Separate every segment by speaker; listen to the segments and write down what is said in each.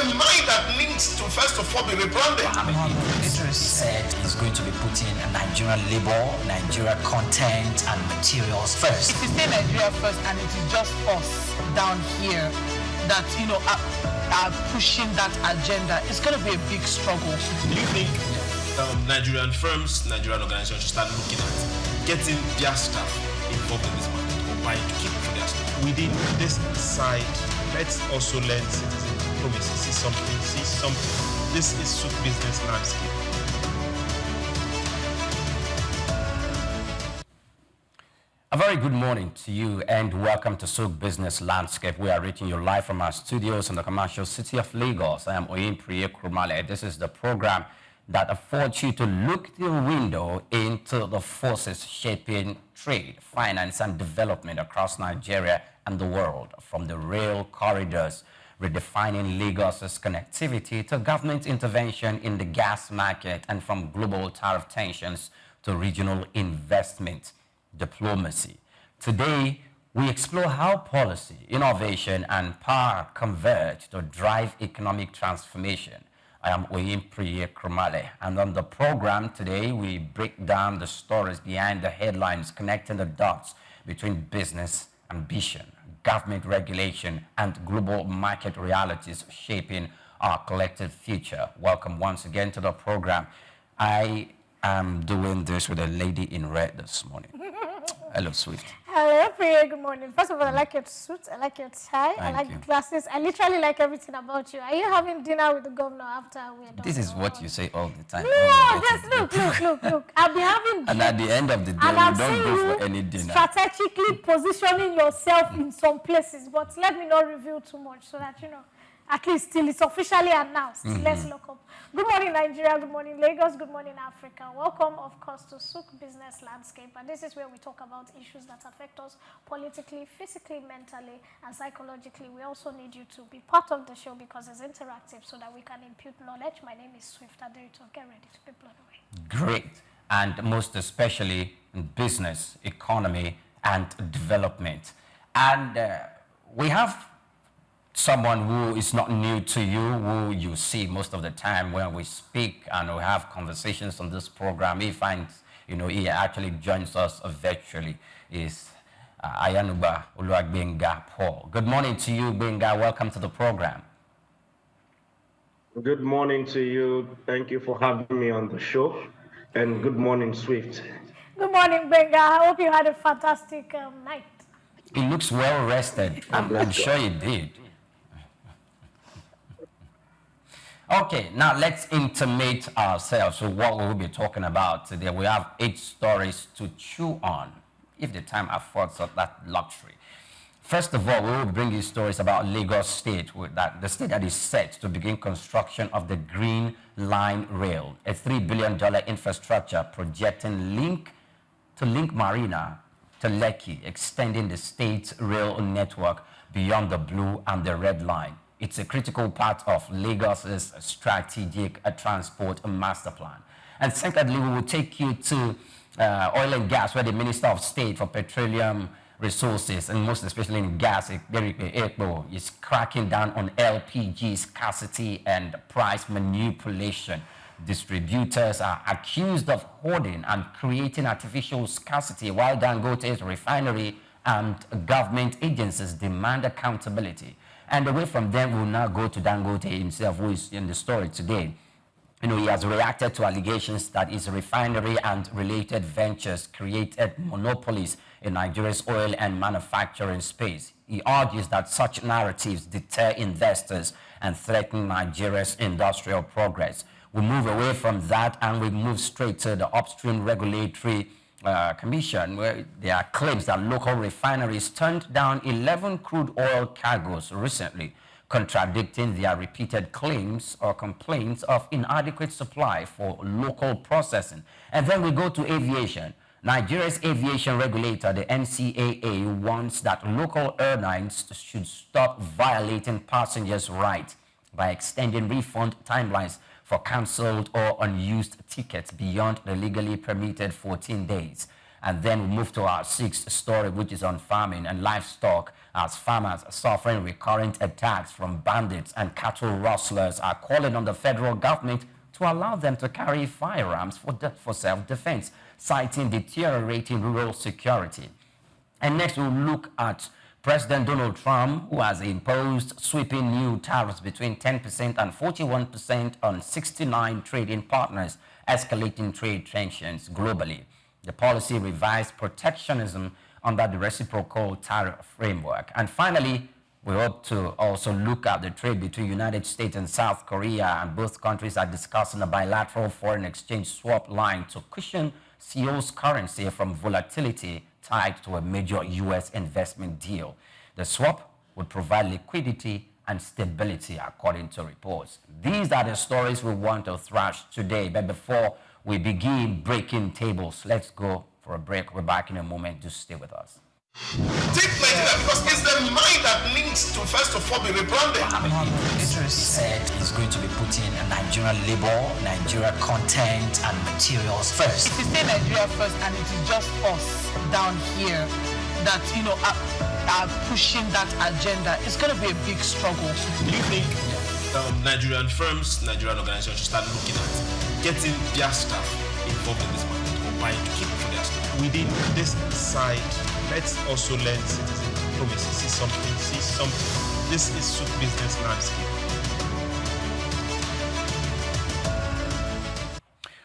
Speaker 1: a mind that needs to first of all be rebranded.
Speaker 2: Idris said he's going to be putting Nigerian labor, Nigeria content and materials first.
Speaker 3: If you say Nigeria first and it is just us down here that, are pushing that agenda, it's going to be a big struggle.
Speaker 4: Do you think Nigerian firms, Nigerian organizations should start looking at getting their staff involved in this market or buying to keep for their staff?
Speaker 5: Within this side, let's also learn citizen diplomacy. See something. This is SOUQ Business Landscape.
Speaker 6: A very good morning to you and welcome to SOUQ Business Landscape. We are reaching you live from our studios in the commercial city of Lagos. I am Ayannuga. This is the program that affords you to look through a window into the forces shaping trade, finance and development across Nigeria and the world, from the rail corridors redefining Lagos's connectivity to government intervention in the gas market, and from global tariff tensions to regional investment diplomacy. Today, we explore how policy, innovation, and power converge to drive economic transformation. I am Oyinpriye Krumale, and on the program today, we break down the stories behind the headlines, connecting the dots between business ambition, government regulation, and global market realities shaping our collective future. Welcome once again to the program. I am doing this with a lady in red this morning. Hello, Swift.
Speaker 7: Hello, Priya. Good morning. First of all, I like your suit. I like your tie. I like your glasses. I literally like everything about you. Are you having dinner with the governor after we're done?
Speaker 6: This is what you say all the time.
Speaker 7: No, just look. I'll be having
Speaker 6: and at the end of the day, you don't go for any dinner.
Speaker 7: Strategically positioning yourself in some places, but let me not reveal too much so that, at least till it's officially announced. Let's look up. Good morning, Nigeria. Good morning, Lagos. Good morning, Africa. Welcome, of course, to SOUQ Business Landscape. And this is where we talk about issues that affect us politically, physically, mentally, and psychologically. We also need you to be part of the show because it's interactive so that we can impute knowledge. My name is Swift Aderito. Get ready to be blown away.
Speaker 6: Great. And most especially in business, economy, and development. And we have someone who is not new to you, who you see most of the time when we speak and we have conversations on this program. He finds, he actually joins us virtually, is Ayannuga Olugbenga Paul. Good morning to you, Benga. Welcome to the program.
Speaker 8: Good morning to you. Thank you for having me on the show. And good morning, Swift.
Speaker 7: Good morning, Benga. I hope you had a fantastic night.
Speaker 6: He looks well rested. I'm sure he did. Okay, now let's intimate ourselves with what we will be talking about today. We have 8 stories to chew on, if the time affords us that luxury. First of all, we will bring you stories about Lagos State, the state that is set to begin construction of the Green Line Rail, a $3 billion infrastructure projecting link Marina to Lekki, extending the state's rail network beyond the Blue and the Red Line. It's a critical part of Lagos's strategic transport master plan. And secondly, we will take you to oil and gas, where the Minister of State for Petroleum Resources, and most especially in gas, is cracking down on LPG scarcity and price manipulation. Distributors are accused of hoarding and creating artificial scarcity, while Dangote's refinery and government agencies demand accountability. And away from them, we'll now go to Dangote himself, who is in the story today. He has reacted to allegations that his refinery and related ventures created monopolies in Nigeria's oil and manufacturing space. He argues that such narratives deter investors and threaten Nigeria's industrial progress. We move away from that and we move straight to the Upstream Regulatory Commission, where there are claims that local refineries turned down 11 crude oil cargoes recently, contradicting their repeated claims or complaints of inadequate supply for local processing. And then we go to aviation. Nigeria's aviation regulator, the NCAA, wants that local airlines should stop violating passengers' rights by extending refund timelines for cancelled or unused tickets beyond the legally permitted 14 days. And then we move to our sixth story, which is on farming and livestock, as farmers suffering recurrent attacks from bandits and cattle rustlers are calling on the federal government to allow them to carry firearms for self-defense, citing deteriorating rural security. And next we'll look at President Donald Trump, who has imposed sweeping new tariffs between 10% and 41% on 69 trading partners, escalating trade tensions globally. The policy revised protectionism under the reciprocal tariff framework. And finally, we hope to also look at the trade between the United States and South Korea, and both countries are discussing a bilateral foreign exchange swap line to cushion Seoul's currency from volatility tied to a major U.S. investment deal. The swap would provide liquidity and stability, according to reports. These are the stories we want to thrash today. But before we begin breaking tables, let's go for a break. We're back in a moment. Just stay with us.
Speaker 1: Take Nigeria because it's the mind that needs to first of all be rebranded.
Speaker 2: Idris said he's going to be putting Nigerian labor, Nigeria content and materials first.
Speaker 3: If you say Nigeria first and it is just us down here that, you know, are pushing that agenda, it's going to be a big struggle.
Speaker 4: Do you think Nigerian firms, Nigerian organizations should start looking at getting their staff involved in this market or buying to keep for their staff?
Speaker 5: Within this side, let's also learn citizen diplomacy. See something. This is SOUQ Business Landscape.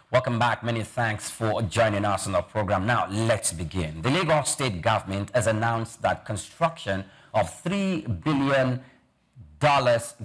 Speaker 6: Welcome back. Many thanks for joining us on our program. Now, let's begin. The Lagos State government has announced that construction of $3 billion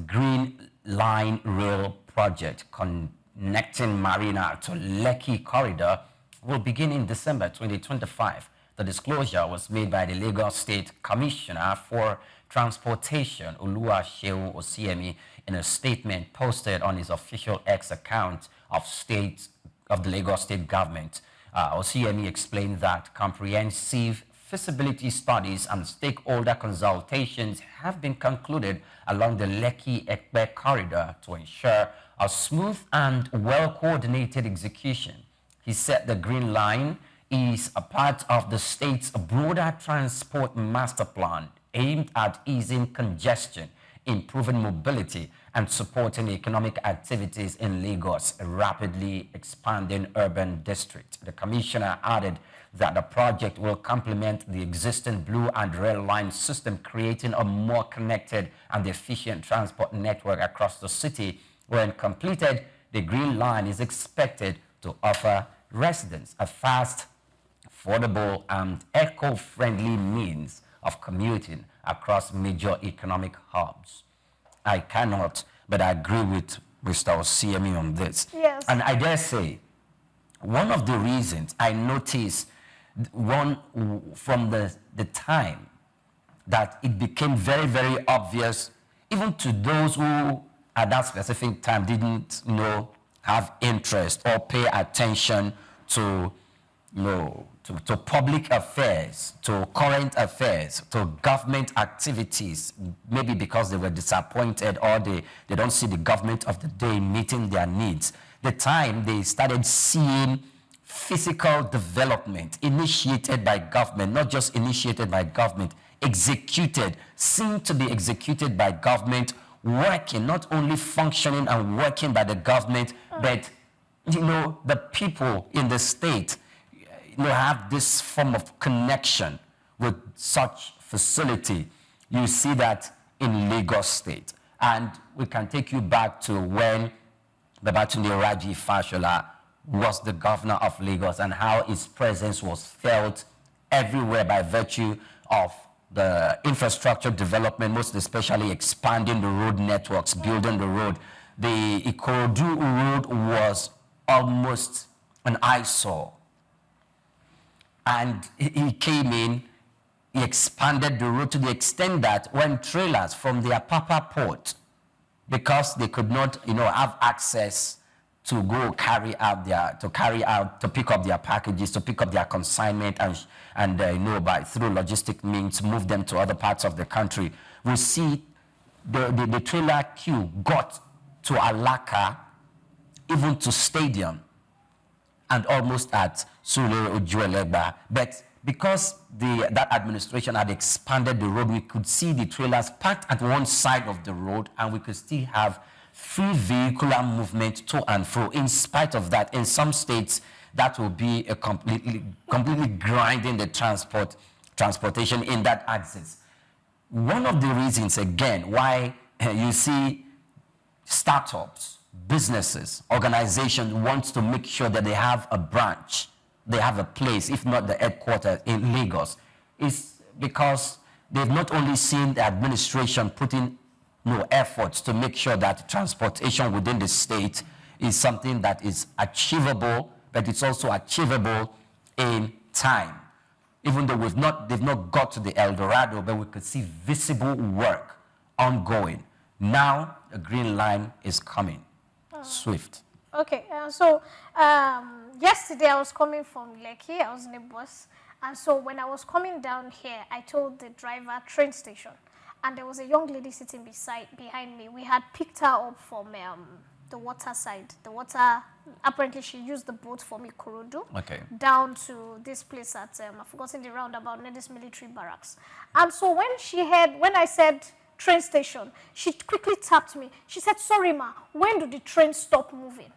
Speaker 6: Green Line Rail project connecting Marina to Lekki Corridor will begin in December 2025. The disclosure was made by the Lagos State Commissioner for Transportation, Oluwaseun Osiemi, in a statement posted on his official X account of the Lagos State government. Osiemi explained that comprehensive feasibility studies and stakeholder consultations have been concluded along the Lekki-Ekpe corridor to ensure a smooth and well-coordinated execution. He said the Green Line is a part of the state's broader transport master plan aimed at easing congestion, improving mobility, and supporting economic activities in Lagos, a rapidly expanding urban district. The commissioner added that the project will complement the existing Blue and Red Line system, creating a more connected and efficient transport network across the city. When completed, the Green Line is expected to offer residents a fast, affordable, and eco-friendly means of commuting across major economic hubs. I cannot but agree with Mr. Osiemi on this.
Speaker 7: Yes.
Speaker 6: And I dare say, one of the reasons I noticed from the time that it became very, very obvious, even to those who at that specific time didn't have interest or pay attention to to public affairs, to current affairs, to government activities, maybe because they were disappointed or they don't see the government of the day meeting their needs. The time they started seeing physical development initiated by government, not just initiated by government, executed, seen to be executed by government, working, not only functioning and working by the government, but the people in the state have this form of connection with such facility. You see that in Lagos State. And we can take you back to when Babatunde Raji Fashola was the governor of Lagos and how his presence was felt everywhere by virtue of the infrastructure development, most especially expanding the road networks, building the road. The Ikorodu road was almost an eyesore. And he came in, he expanded the road to the extent that when trailers from the Apapa port, because they could not, have access to go to pick up their packages, to pick up their consignment, and by through logistic means move them to other parts of the country. We see the trailer queue got to Alaka, even to Stadium. and almost at SOUQ Business. But because that administration had expanded the road, we could see the trailers parked at one side of the road, and we could still have free vehicular movement to and fro. In spite of that, in some states, that will be a completely grinding the transportation in that axis. One of the reasons, again, why you see startups, businesses, organizations want to make sure that they have a branch, they have a place, if not the headquarters in Lagos, is because they've not only seen the administration putting efforts to make sure that transportation within the state is something that is achievable, but it's also achievable in time. Even though they've not got to the El Dorado, but we could see visible work ongoing. Now, a green line is coming. Swift.
Speaker 7: Okay, yesterday I was coming from Lekki, I was in a bus, and so when I was coming down here, I told the driver train station, and there was a young lady sitting behind me. We had picked her up from the water side. The water, apparently she used the boat from Ikorodu down to this place at, I've forgotten the roundabout, near this military barracks. And so when I said train station, she quickly tapped me. She said, sorry ma, when do the trains stop moving?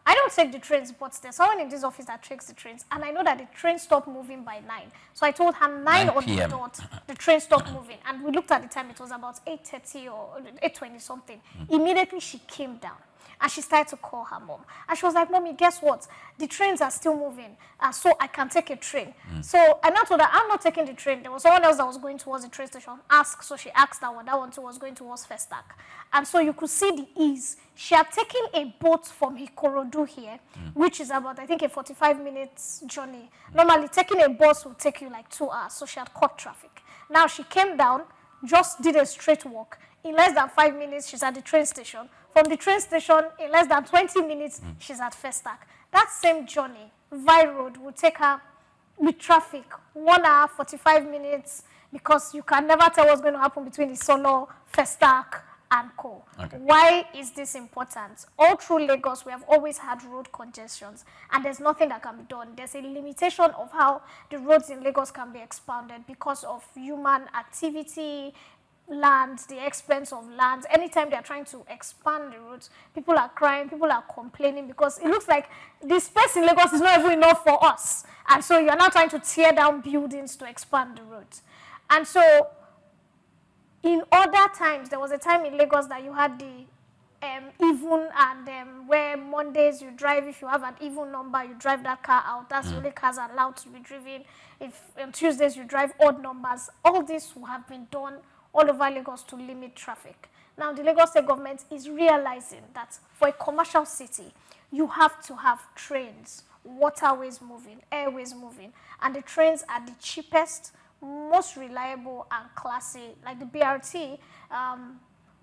Speaker 7: I don't take the trains, but there's someone in this office that takes the trains, and I know that the train stopped moving by 9. So I told her 9 on the dot, the train stopped moving. And we looked at the time, it was about 8:30 or 8:20 something. Immediately she came down. And she started to call her mom. And she was like, Mommy, guess what? The trains are still moving, so I can take a train. So I now told her, I'm not taking the train. There was someone else that was going towards the train station. So she asked that one. That one too was going towards SOUQ. And so you could see the ease. She had taken a boat from Ikorodu here, which is about, I think, a 45 minutes journey. Normally, taking a bus would take you like 2 hours. So she had caught traffic. Now she came down, just did a straight walk. In less than 5 minutes, she's at the train station. From the train station, in less than 20 minutes, she's at SOUQ. That same journey, via road, would take her with traffic 1 hour, 45 minutes, because you can never tell what's going to happen between the Solo, SOUQ, and Co. Why is this important? All through Lagos, we have always had road congestions, and there's nothing that can be done. There's a limitation of how the roads in Lagos can be expanded because of human activity, land, the expense of land. Anytime they're trying to expand the roads, people are crying, people are complaining, because it looks like the space in Lagos is not even enough for us. And so you're now trying to tear down buildings to expand the roads. And so in other times, there was a time in Lagos that you had the even and where Mondays you drive, if you have an even number, you drive that car out. That's the only cars allowed to be driven. If on Tuesdays you drive odd numbers, all this will have been done all over Lagos to limit traffic. Now, the Lagos State government is realizing that for a commercial city, you have to have trains, waterways moving, airways moving, and the trains are the cheapest, most reliable and classy. Like the BRT,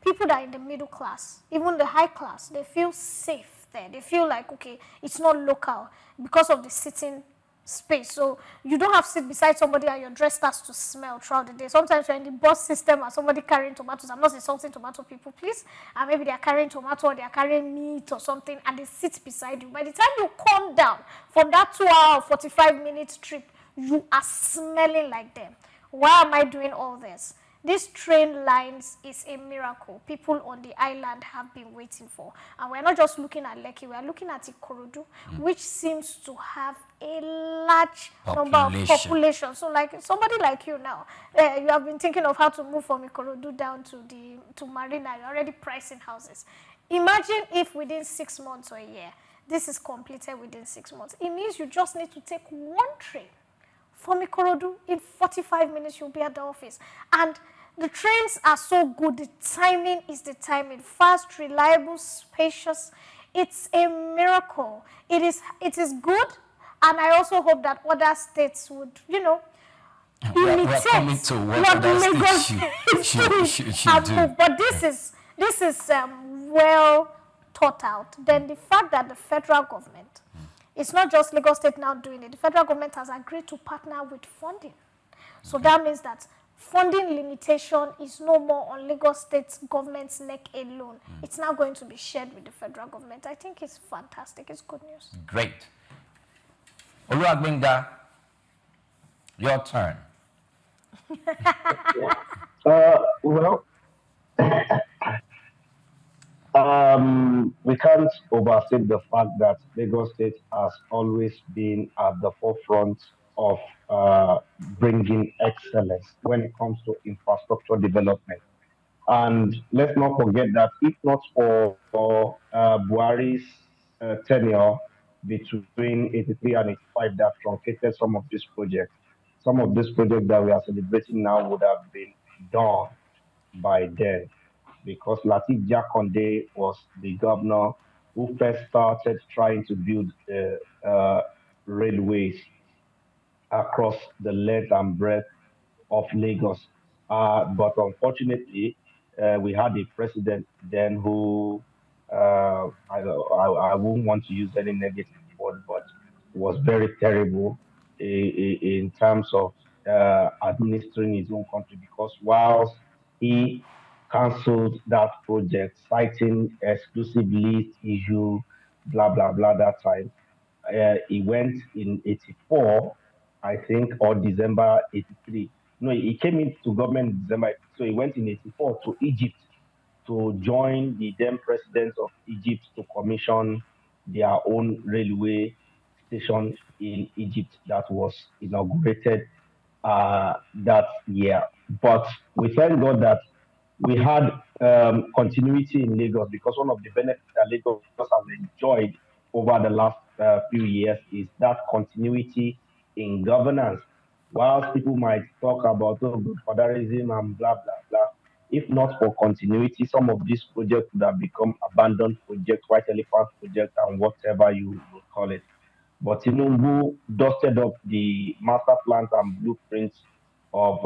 Speaker 7: people that are in the middle class, even the high class, they feel safe there. They feel like, okay, it's not local because of the sitting space. So you don't have to sit beside somebody and your dress starts to smell throughout the day. Sometimes you're in the bus system and somebody carrying tomatoes. I'm not insulting tomato people, please. And maybe they're carrying tomato or they're carrying meat or something, and they sit beside you. By the time you come down from that 2 hour, 45 minute trip, you are smelling like them. Why am I doing all this? These train lines is a miracle people on the island have been waiting for. And we're not just looking at Lekki, we're looking at Ikorodu, which seems to have a large number of population. So like somebody like you now, you have been thinking of how to move from Ikorodu down to Marina, you're already pricing houses. Imagine if within 6 months or a year, this is completed within 6 months. It means you just need to take one train from Ikorodu. In 45 minutes, you'll be at the office. And the trains are so good. The timing is the timing. Fast, reliable, spacious. It's a miracle. It is good. And I also hope that other states would, imitate
Speaker 6: we're coming to what Lagos should do.
Speaker 7: But this is well thought out. Then the fact that the federal government, it's not just Lagos State now doing it. The federal government has agreed to partner with funding. So that means that funding limitation is no more on Lagos State government's neck alone. It's now going to be shared with the federal government. I think it's fantastic. It's good news.
Speaker 6: Great. Olugbenga, your turn.
Speaker 8: Well, we can't overstate the fact that Lagos State has always been at the forefront of bringing excellence when it comes to infrastructure development. And let's not forget that if not for Buhari's tenure between 83 and 85 that truncated some of these projects that we are celebrating now would have been done by then because Latif Jakonde was the governor who first started trying to build the railways across the length and breadth of Lagos. But unfortunately, we had a president then who I won't want to use any negative word, but was very terrible in terms of administering his own country because whilst he cancelled that project, citing exclusive list issue, blah blah blah that time he went in 84, I think, or December 83. No, he came into government in December 83. So he went in 84 to Egypt to join the then president of Egypt to commission their own railway station in Egypt that was inaugurated that year. But we thank God that we had continuity in Lagos because one of the benefits that Lagos has enjoyed over the last few years is that continuity in governance. Whilst people might talk about godfatherism and blah blah blah, if not for continuity, some of these projects would have become abandoned projects, white elephant projects, and whatever you will call it. But Tinubu dusted up the master plans and blueprints of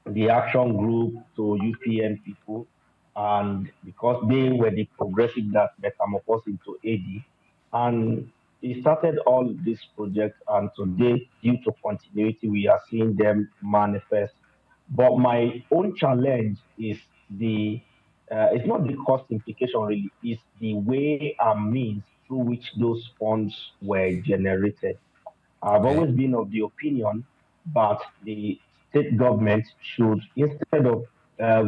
Speaker 8: the action group to UPN people, and because they were the progressive that metamorphosed into AD, and he started all these projects, and today, due to continuity, we are seeing them manifest. But my own challenge is the it's not the cost implication really, it's the way and means through which those funds were generated. I've
Speaker 6: Okay.
Speaker 8: always been of the opinion that the state government should, instead of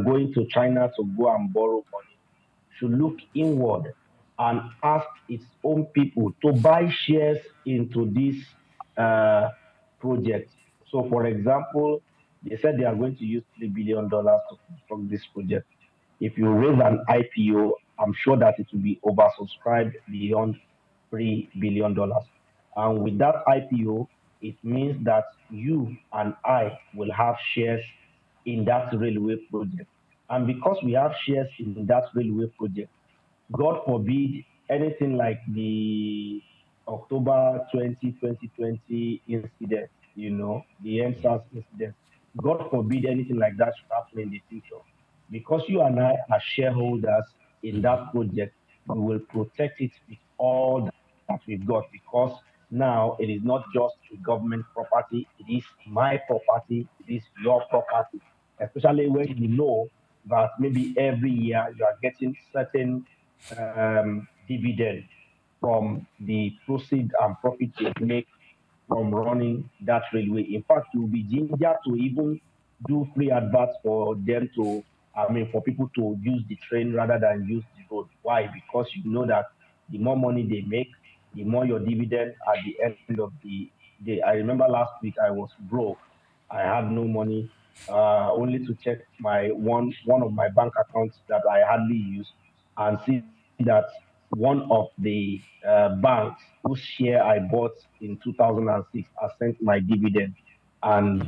Speaker 8: going to China to go and borrow money, should look inward and ask its own people to buy shares into this uh, project. So, for example, they said they are going to use $3 billion to construct this project. If you raise an IPO, I'm sure that it will be oversubscribed beyond $3 billion. And with that IPO, it means that you and I will have shares in that railway project. And because we have shares in that railway project, God forbid anything like the October 2020 incident, the NSAS incident. God forbid anything like that should happen in the future. Because you and I are shareholders in that project, we will protect it with all that we've got because now it is not just a government property, it is my property, it is your property. Especially when you know that maybe every year you are getting certain dividend from the proceed and profit you make from running that railway. In fact, you'll be ginger to even do free adverts for them to, I mean, for people to use the train rather than use the road. Why? Because you know that the more money they make, the more your dividend at the end of the day. I remember last week I was broke. I had no money, only to check my one of my bank accounts that I hardly use and see that one of the banks whose share I bought in 2006 has sent my dividend. And,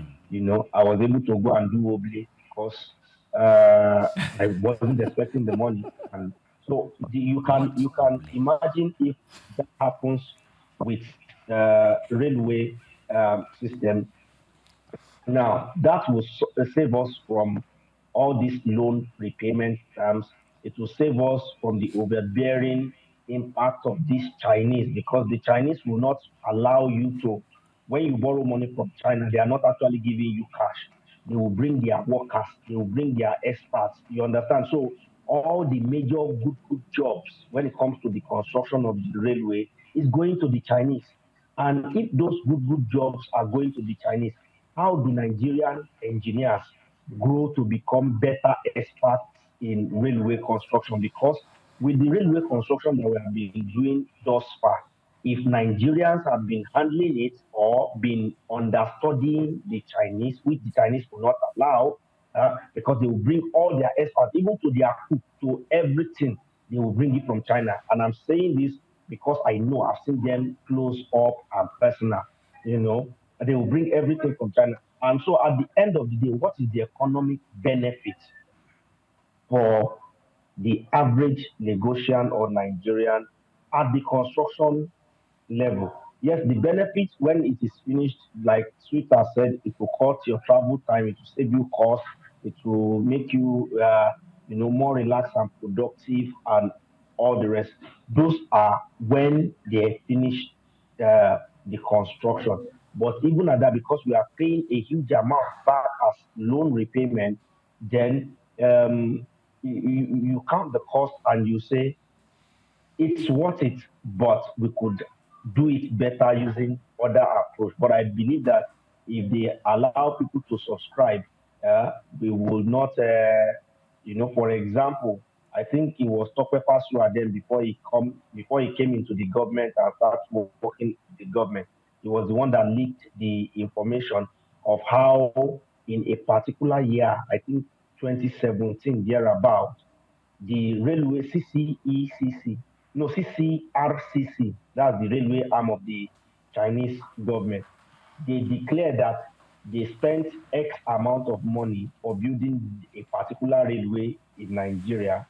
Speaker 8: I was able to go and do Oble because I wasn't expecting the money. And so you
Speaker 6: What
Speaker 8: can
Speaker 6: Obley?
Speaker 8: imagine if that happens with railway system. Now, that will save us from all these loan repayment terms. It will save us from the overbearing impact of these Chinese because the Chinese will not allow you to, when you borrow money from China, they are not actually giving you cash. They will bring their workers, they will bring their experts. You understand? So, all the major good jobs when it comes to the construction of the railway is going to the Chinese. And if those good jobs are going to the Chinese, how do Nigerian engineers grow to become better experts in railway construction? Because with the railway construction that we have been doing thus far, if Nigerians have been handling it or been understudying the Chinese, which the Chinese will not allow, because they will bring all their experts, even to their cook, to everything, they will bring it from China. And I'm saying this because I know I've seen them close up and personal, they will bring everything from China. And so at the end of the day, what is the economic benefit for the average Lagosian or Nigerian at the construction level? Yes, the benefits when it is finished, like Sweeter said, it will cut your travel time, it will save you cost, it will make you, more relaxed and productive, and all the rest. Those are when they finish the construction. But even at that, because we are paying a huge amount back as loan repayment, then you count the cost and you say it's worth it, but we could do it better using other approach. But I believe that if they allow people to subscribe, we will not, for example, I think it was Tope Pasua then before he came into the government and started working with the government. He was the one that leaked the information of how in a particular year, I think 2017, thereabout, the railway CCRCC, that's the railway arm of the Chinese government, they declared that they spent X amount of money for building a particular railway in Nigeria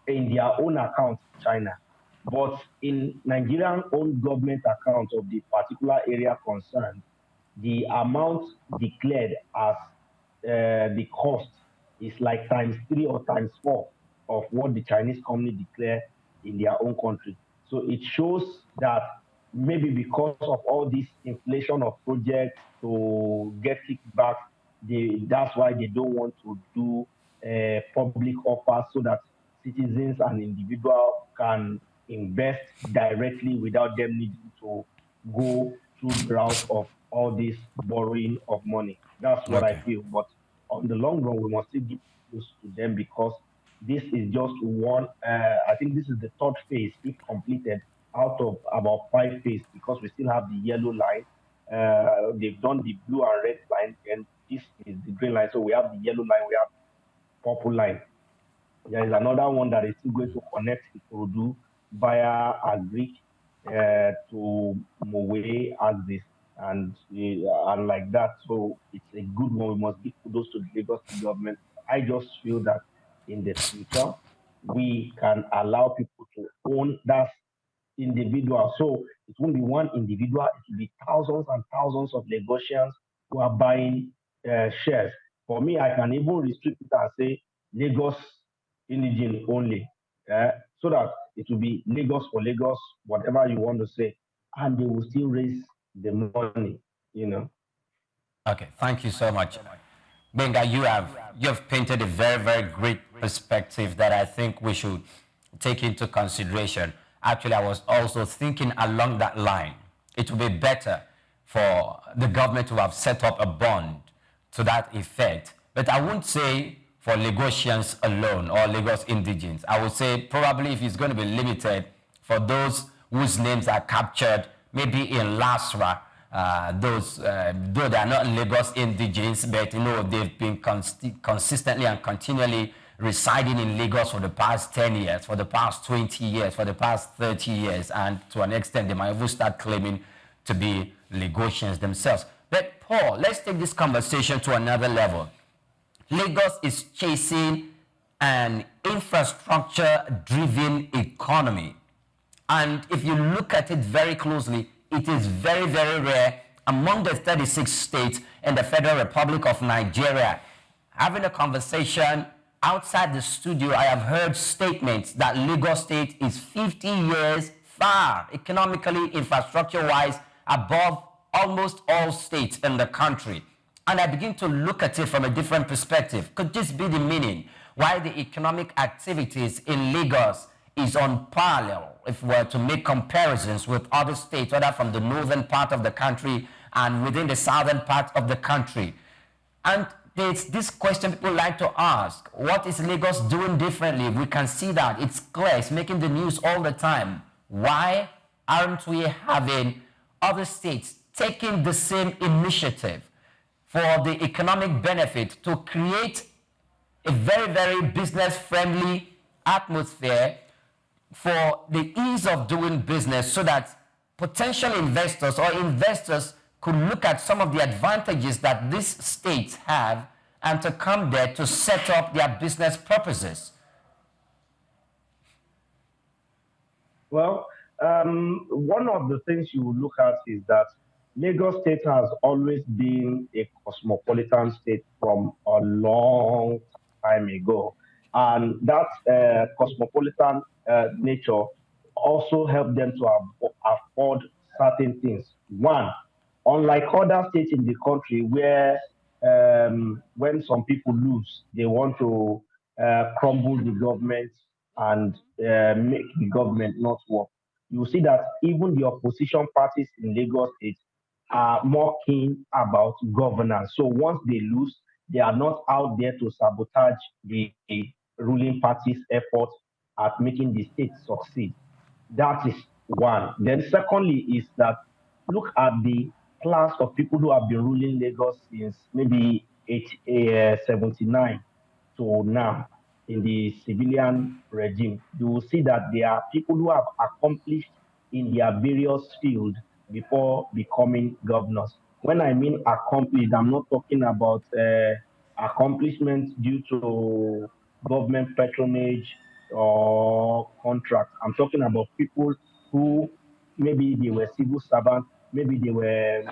Speaker 8: in their own account in China. But in Nigerian own government account of the particular area concerned, the amount declared as the cost is like ×3 or ×4 of what the Chinese company declare in their own country. So it shows that maybe because of all this inflation of projects to get kickbacks, that's why they don't want to do public offers so that citizens and individuals can invest directly without them needing to go through the route of all this borrowing of money. That's what I feel. But on the long run, we must still give this to them because this is just one, I think this is the third phase, if completed, out of about 5 phases, because we still have the yellow line. They've done the blue and red line, and this is the green line. So we have the yellow line, we have purple line. There is another one that is still going to connect Ikorodu via Agric to Mowe Axis and like that. So it's a good one. We must give kudos to the Lagos government. I just feel that in the future, we can allow people to own that individual. So it won't be one individual, it will be thousands and thousands of Lagosians who are buying shares. For me, I can even restrict it and say Lagos Indigen only, so that it will be Lagos for Lagos, whatever you want to say, and they will still raise the money,
Speaker 6: Okay, thank you so much. Benga, you've painted a very, very great perspective that I think we should take into consideration. Actually, I was also thinking along that line. It would be better for the government to have set up a bond to that effect. But I won't say for Lagosians alone or Lagos indigents. I would say probably if it's going to be limited for those whose names are captured, maybe in LASRA, those, though they are not Lagos indigents, but they've been consistently and continually residing in Lagos for the past 10 years, for the past 20 years, for the past 30 years, and to an extent they might even start claiming to be Lagosians themselves. But Paul, let's take this conversation to another level. Lagos is chasing an infrastructure-driven economy. And if you look at it very closely, it is very, very rare among the 36 states in the Federal Republic of Nigeria. Having a conversation outside the studio, I have heard statements that Lagos State is 50 years far, economically, infrastructure-wise, above almost all states in the country. And I begin to look at it from a different perspective. Could this be the meaning why the economic activities in Lagos is unparalleled if we're to make comparisons with other states, whether from the northern part of the country and within the southern part of the country. And there's this question people like to ask: what is Lagos doing differently? We can see that it's clear, it's making the news all the time. Why aren't we having other states taking the same initiative for the economic benefit to create a very, very business-friendly atmosphere for the ease of doing business, so that potential investors or investors could look at some of the advantages that these states have and to come there to set up their business purposes?
Speaker 8: Well, one of the things you will look at is that Lagos State has always been a cosmopolitan state from a long time ago. And that cosmopolitan nature also helped them to afford certain things. One, unlike other states in the country where when some people lose, they want to crumble the government and make the government not work. You see that even the opposition parties in Lagos State are more keen about governance. So once they lose, they are not out there to sabotage the ruling party's efforts at making the state succeed. That is one. Then secondly is that look at the class of people who have been ruling Lagos since maybe 79 to now in the civilian regime. You will see that there are people who have accomplished in their various fields before becoming governors. When I mean accomplished, I'm not talking about accomplishments due to government patronage or contracts. I'm talking about people who maybe they were civil servants, maybe they were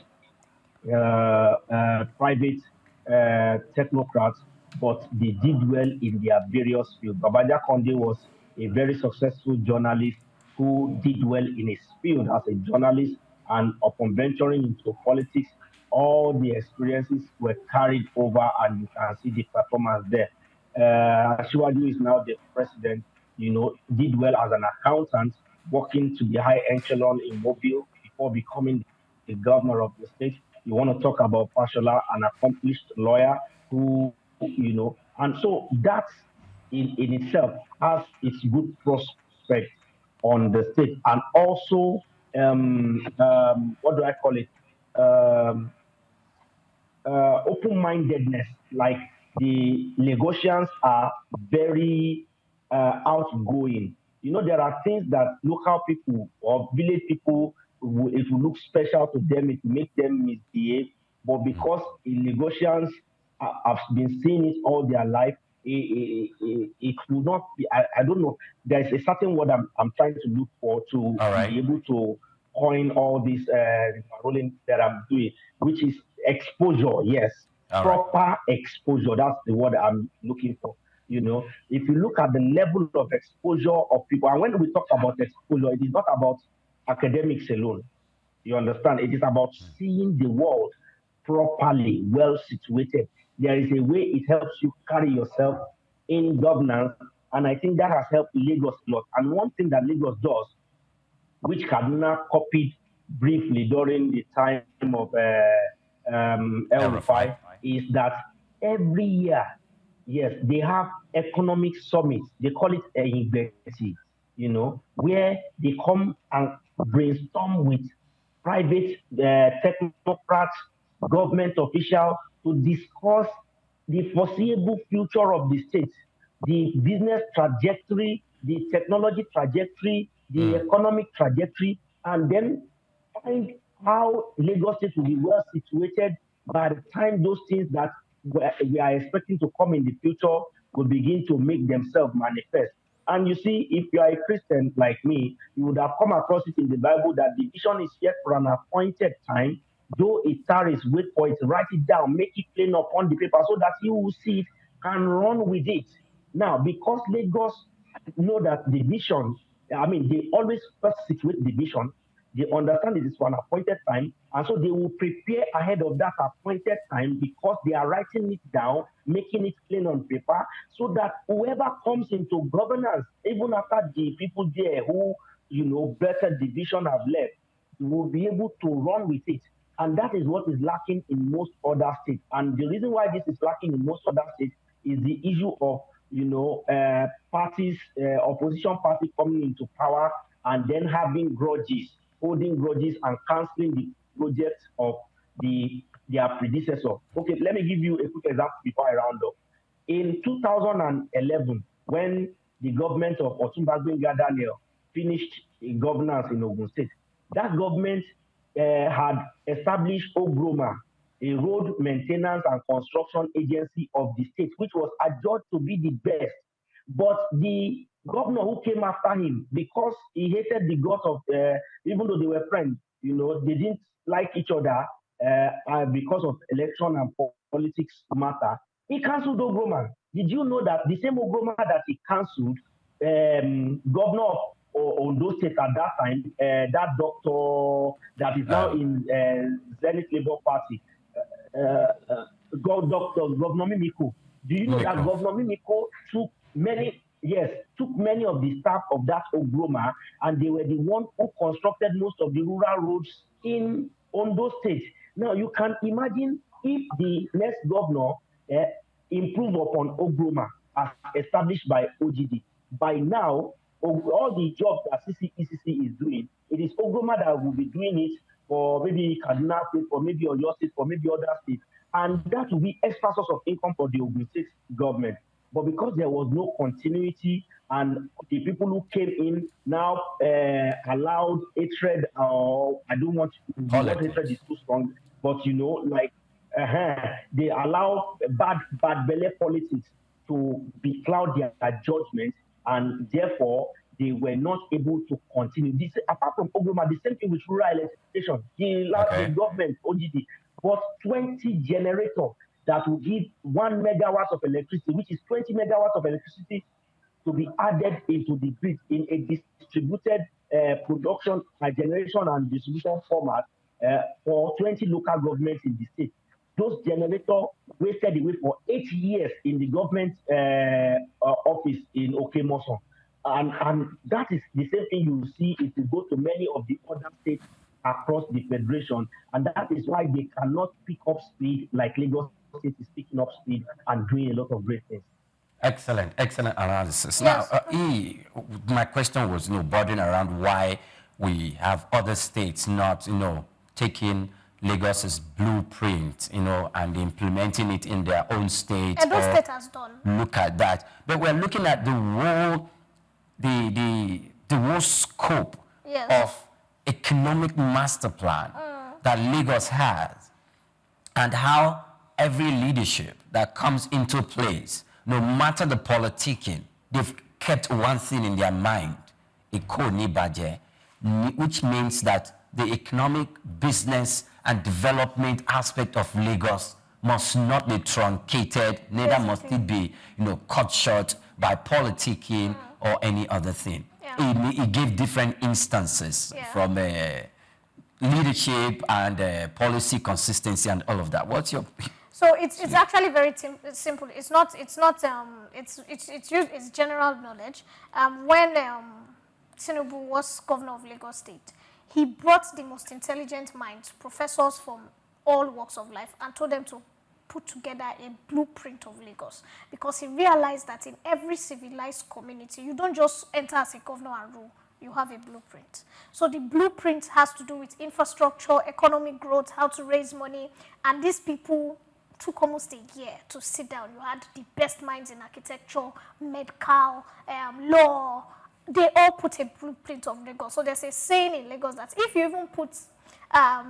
Speaker 8: private technocrats, but they did well in their various fields. Babaja Konde was a very successful journalist who did well in his field as a journalist, and upon venturing into politics, all the experiences were carried over, and you can see the performance there. Asiwaju is now the president, did well as an accountant, working to the high echelon in Mobile before becoming the governor of the state. You want to talk about Fashola, an accomplished lawyer who, and so that in itself has its good prospect on the state. And also, what do I call it? Open-mindedness. Like the Lagosians are very outgoing. There are things that local people or village people, it will look special to them, it will make them misbehave. But because Lagosians have been seeing it all their life, it will not be, I don't know. There's a certain word I'm trying to look for to be able to coin all this rolling that I'm doing, which is exposure. Yes, proper exposure. That's the word I'm looking for. If you look at the level of exposure of people, and when we talk about exposure, it is not about academics alone. You understand? It is about seeing the world properly, well situated. There is a way it helps you carry yourself in governance, and I think that has helped Lagos a lot. And one thing that Lagos does, which Kaduna copied briefly during the time of El Rufai, is that every year, yes, they have economic summits. They call it a university, where they come and brainstorm with private technocrats, government officials to discuss the foreseeable future of the state, the business trajectory, the technology trajectory, the economic trajectory, and then find how Lagos State will be well situated by the time those things that we are expecting to come in the future will begin to make themselves manifest. And you see, if you are a Christian like me, you would have come across it in the Bible that the vision is yet for an appointed time. Though it tarries, wait for it, write it down, make it plain upon the paper so that you who see it can run with it. Now, because Lagos know that the vision, they always first situate the vision, They understand it is for an appointed time, and so they will prepare ahead of that appointed time because they are writing it down, making it plain on paper, so that whoever comes into governance, even after the people there who, better division have left, will be able to run with it. And that is what is lacking in most other states. And the reason why this is lacking in most other states is the issue of, parties, opposition party coming into power and then having grudges, holding grudges and cancelling the projects of their predecessor. Okay, let me give you a quick example before I round up. In 2011, when the government of Otunba Gbenga Daniel finished governance in Ogun State, that government had established OGROMA, a road maintenance and construction agency of the state, which was adjudged to be the best. But the governor who came after him, because he hated the guts of, even though they were friends, they didn't like each other because of election and politics matter, he cancelled OGROMA. Did you know that the same OGROMA that he cancelled, governor of Ondo State at that time, that doctor that is now in Zenith Labour Party, Governor Mimiko. Do you know that Governor Mimiko took many of the staff of that OGROMA, and they were the one who constructed most of the rural roads in Ondo State. Now you can imagine if the next governor improve upon OGROMA as established by OGD. By now, all the jobs that ECC is doing, it is OGROMA that will be doing it for maybe Kaduna State, for maybe Oyo State, for maybe other states. And that will be extra source of income for the Ogun State government. But because there was no continuity and the people who came in now allowed hatred, I don't want to, hatred is too strong, but they allow bad belly politics to becloud their judgment, and therefore they were not able to continue. This, apart from OGROMA, the same thing with rural electrification. The government, OGD, bought 20 generators that will give 1 megawatt of electricity, which is 20 megawatts of electricity to be added into the grid in a distributed production, generation and distribution format for 20 local governments in the state. Those generators wasted away for 8 years in the government office in Okemoson. And that is the same thing you will see if you go to many of the other states across the federation. And that is why they cannot pick up speed like Lagos State is picking up speed and doing a lot of great things.
Speaker 6: Excellent analysis.
Speaker 7: Yes.
Speaker 6: Now, my question was, bordering around why we have other states not, taking Lagos's blueprint, and implementing it in their own state.
Speaker 7: And those state has done.
Speaker 6: Look at that. But we're looking at the whole scope of economic master plan that Lagos has, and how every leadership that comes into place, no matter the politicking, they've kept one thing in their mind, which means that the economic, business, and development aspect of Lagos must not be truncated, neither must it be, cut short by politicking or any other thing. He gave different instances from leadership and policy consistency and all of that. What's your?
Speaker 7: So it's actually very simple. It's general knowledge. When Tinubu was governor of Lagos State, he brought the most intelligent minds, professors from all walks of life, and told them to put together a blueprint of Lagos, because he realized that in every civilized community, you don't just enter as a governor and rule. You have a blueprint. So the blueprint has to do with infrastructure, economic growth, how to raise money, and these people took almost a year to sit down. You had the best minds in architecture, medical, law. They all put a blueprint of Lagos. So there's a saying in Lagos that if you even put a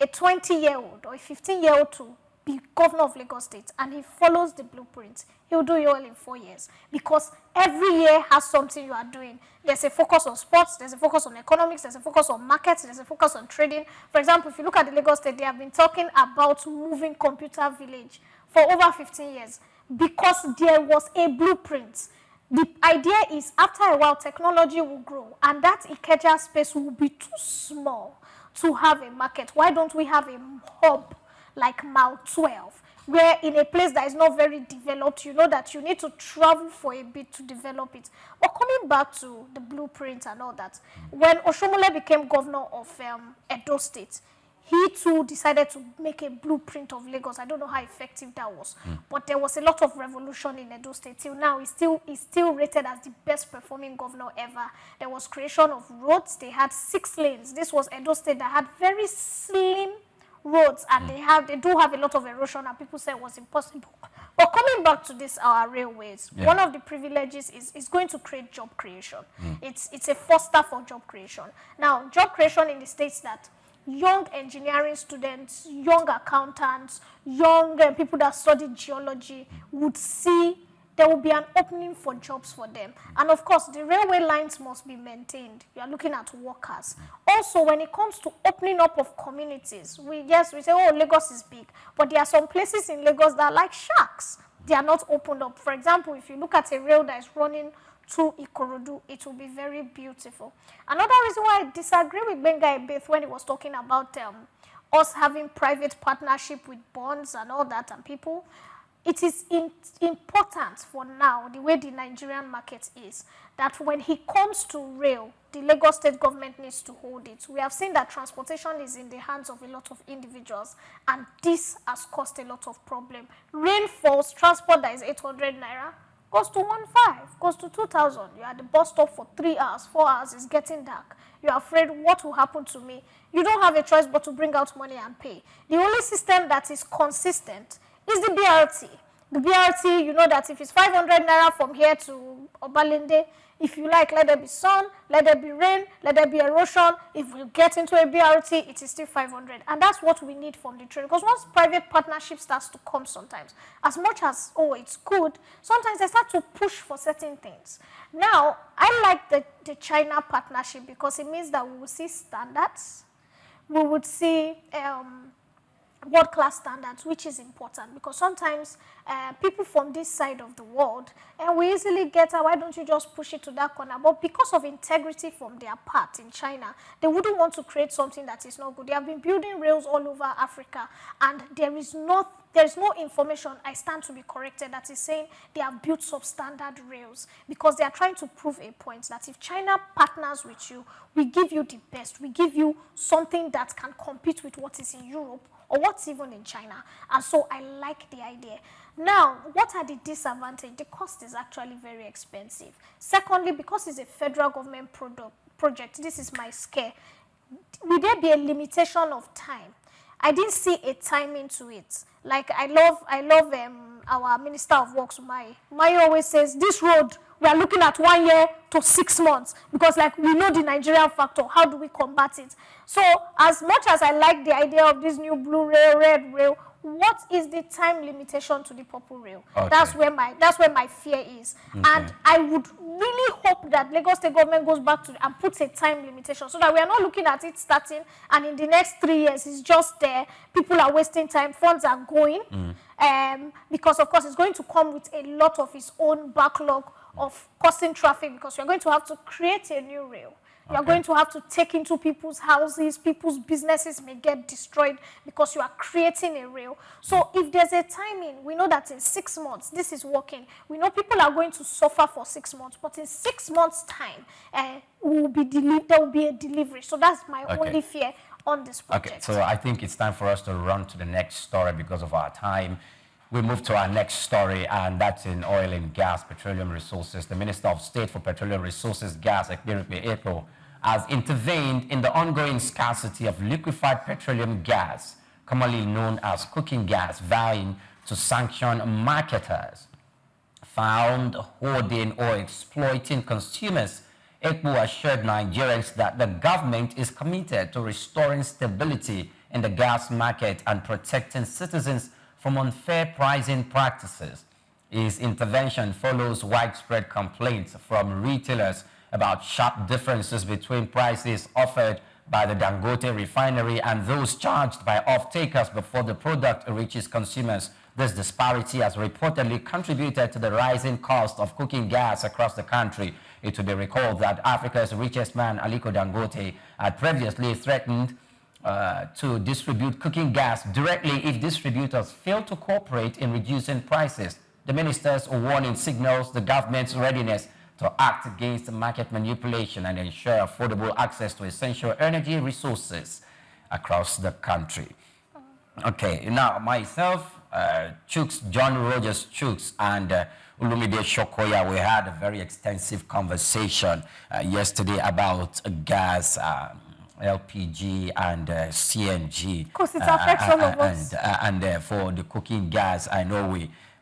Speaker 7: 20-year-old or a 15-year-old to be governor of Lagos State and he follows the blueprint, he'll do it all in 4 years. Because every year has something you are doing. There's a focus on sports, there's a focus on economics, there's a focus on markets, there's a focus on trading. For example, if you look at the Lagos State, they have been talking about moving computer village for over 15 years because there was a blueprint. The idea is after a while, technology will grow, and that Ikeja space will be too small to have a market. Why don't we have a hub like Mile 12, where in a place that is not very developed, you know that you need to travel for a bit to develop it. But coming back to the blueprint and all that, when Oshomole became governor of Edo State, he too decided to make a blueprint of Lagos. I don't know how effective that was, but there was a lot of revolution in Edo State. Till now, he's still rated as the best performing governor ever. There was creation of roads. They had 6 lanes. This was Edo State that had very slim roads, and they do have a lot of erosion, and people say it was impossible. But coming back to this, our railways, one of the privileges is going to create job creation. It's a foster for job creation. Now, job creation in the states that young engineering students, young accountants, young people that study geology would see there will be an opening for jobs for them. And of course, the railway lines must be maintained. You are looking at workers. Also, when it comes to opening up of communities, we say, oh, Lagos is big. But there are some places in Lagos that are like sharks. They are not opened up. For example, if you look at a rail that is running to Ikorodu, it will be very beautiful. Another reason why I disagree with Benga a bit when he was talking about us having private partnership with bonds and all that and people, it is important for now, the way the Nigerian market is, that when he comes to rail, the Lagos state government needs to hold it. We have seen that transportation is in the hands of a lot of individuals, and this has caused a lot of problem. Rain falls, transport that is 800 naira, goes to 1,500, goes to 2,000. You're at the bus stop for 3 hours, 4 hours, it's getting dark. You're afraid what will happen to me. You don't have a choice but to bring out money and pay. The only system that is consistent is the BRT. The BRT, you know that if it's 500 naira from here to Obalende, if you like, let there be sun, let there be rain, let there be erosion. If we get into a BRT, it is still 500. And that's what we need from the train. Because once private partnership starts to come sometimes, as much as, oh, it's good, sometimes they start to push for certain things. Now, I like the China partnership because it means that we will see standards. We would see world-class standards, which is important because sometimes people from this side of the world, and we easily get, why don't you just push it to that corner? But because of integrity from their part in China, they wouldn't want to create something that is not good. They have been building rails all over Africa, and there is no information, I stand to be corrected, that is saying they have built substandard rails because they are trying to prove a point that if China partners with you, we give you the best. We give you something that can compete with what is in Europe or what's even in China. And so I like the idea. Now, what are the disadvantages? The cost is actually very expensive. Secondly, because it's a federal government project, this is my scare. Will there be a limitation of time? I didn't see a timing to it. Like, I love our Minister of Works, Mai. Mai always says, this road, we are looking at 1 year to 6 months because, like, we know the Nigerian factor. How do we combat it? So, as much as I like the idea of this new blue rail, red rail, what is the time limitation to the purple rail? Okay. That's where my fear is. Okay. And I would really hope that Lagos State government goes back to and puts a time limitation so that we are not looking at it starting and in the next 3 years it's just there. People are wasting time, funds are going. Because of course it's going to come with a lot of its own backlog of causing traffic because you're going to have to create a new rail. You are going to have to take into people's houses, people's businesses may get destroyed because you are creating a rail. So if there's a timing, we know that in 6 months, this is working. We know people are going to suffer for 6 months, but in 6 months' time, there will be a delivery. So that's my only fear on this project.
Speaker 6: Okay, so I think it's time for us to run to the next story because of our time. We move to our next story, and that's in oil and gas, petroleum resources. The Minister of State for Petroleum Resources, Gas, Ekpiripe Eko, has intervened in the ongoing scarcity of liquefied petroleum gas, commonly known as cooking gas, vowing to sanction marketers found hoarding or exploiting consumers. Eko assured Nigerians that the government is committed to restoring stability in the gas market and protecting citizens from unfair pricing practices. His intervention follows widespread complaints from retailers about sharp differences between prices offered by the Dangote refinery and those charged by off-takers before the product reaches consumers. This disparity has reportedly contributed to the rising cost of cooking gas across the country. It will be recalled that Africa's richest man, Aliko Dangote, had previously threatened to distribute cooking gas directly if distributors fail to cooperate in reducing prices. The minister's warning signals the government's readiness to act against market manipulation and ensure affordable access to essential energy resources across the country. Okay, now myself, Chooks, John Rogers Chooks, and Olumide Shokoya, we had a very extensive conversation yesterday about gas, LPG, and CNG.
Speaker 7: Of course, it affects all of us.
Speaker 6: And for the cooking gas, I know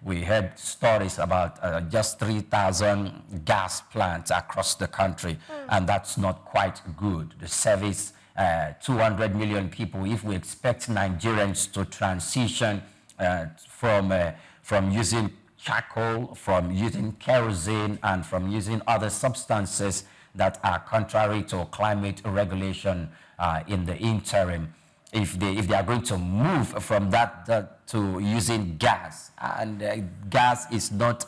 Speaker 6: we heard stories about just 3,000 gas plants across the country, and that's not quite good. The service 200 million people. If we expect Nigerians to transition from using charcoal, from using kerosene, and from using other substances that are contrary to climate regulation in the interim, if they are going to move from that to using gas, and gas is not,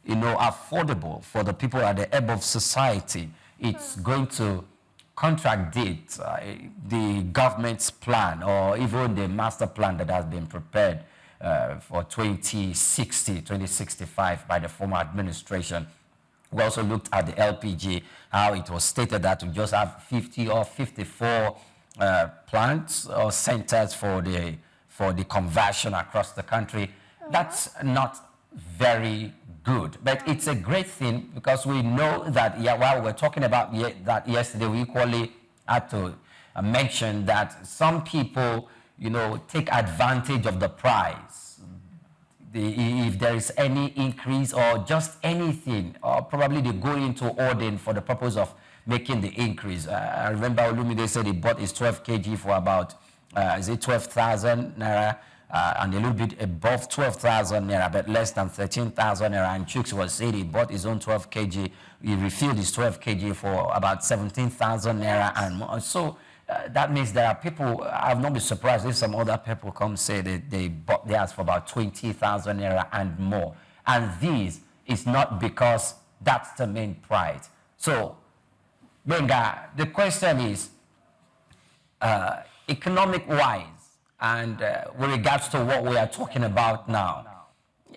Speaker 6: affordable for the people at the ebb of society, it's going to contradict the government's plan or even the master plan that has been prepared for 2065 by the former administration. We also looked at the LPG, how it was stated that we just have 50 or 54 plants or centers for the conversion across the country. That's not very good, but it's a great thing because we know that while we were talking about that yesterday, we equally had to mention that some people, take advantage of the price. If there is any increase or just anything, or probably they go into ordering for the purpose of making the increase. I remember Olumide said he bought his 12 kg for about, 12,000 naira, and a little bit above 12,000 naira, but less than 13,000 naira. And Chooks was saying he bought his own 12 kg, he refilled his 12 kg for about 17,000 naira and more. So that means there are people, I've not been surprised if some other people come say that they bought theirs for about 20,000 naira and more. And this is not because that's the main price. So, Benga, the question is, economic-wise, and with regards to what we are talking about now,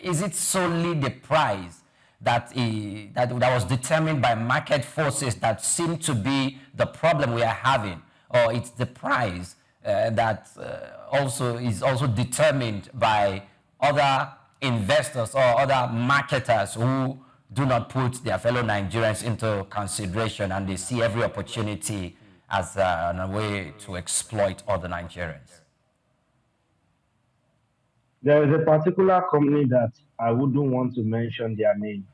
Speaker 6: is it solely the price that was determined by market forces that seem to be the problem we are having, or it's the price that is also determined by other investors or other marketers who do not put their fellow Nigerians into consideration, and they see every opportunity as a way to exploit other Nigerians?
Speaker 8: There is a particular company that I wouldn't want to mention their name.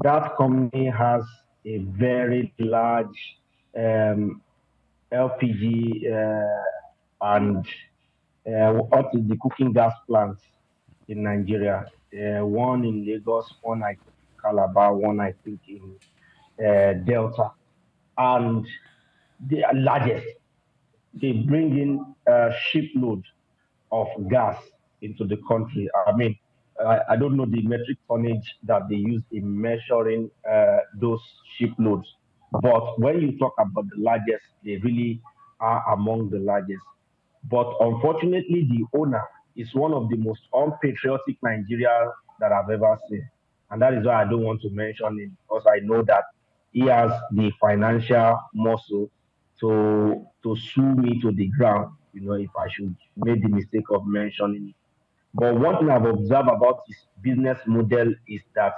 Speaker 8: That company has a very large LPG and what is the cooking gas plants in Nigeria. One in Lagos, one I think in Calabar, one I think in Delta. And they are largest. They bring in a shipload of gas into the country. I mean, I don't know the metric tonnage that they use in measuring those shiploads. But when you talk about the largest, they really are among the largest. But unfortunately, the owner is one of the most unpatriotic Nigerians that I've ever seen. And that is why I don't want to mention him, because I know that he has the financial muscle to sue me to the ground, if I should make the mistake of mentioning it. But one thing I've observed about his business model is that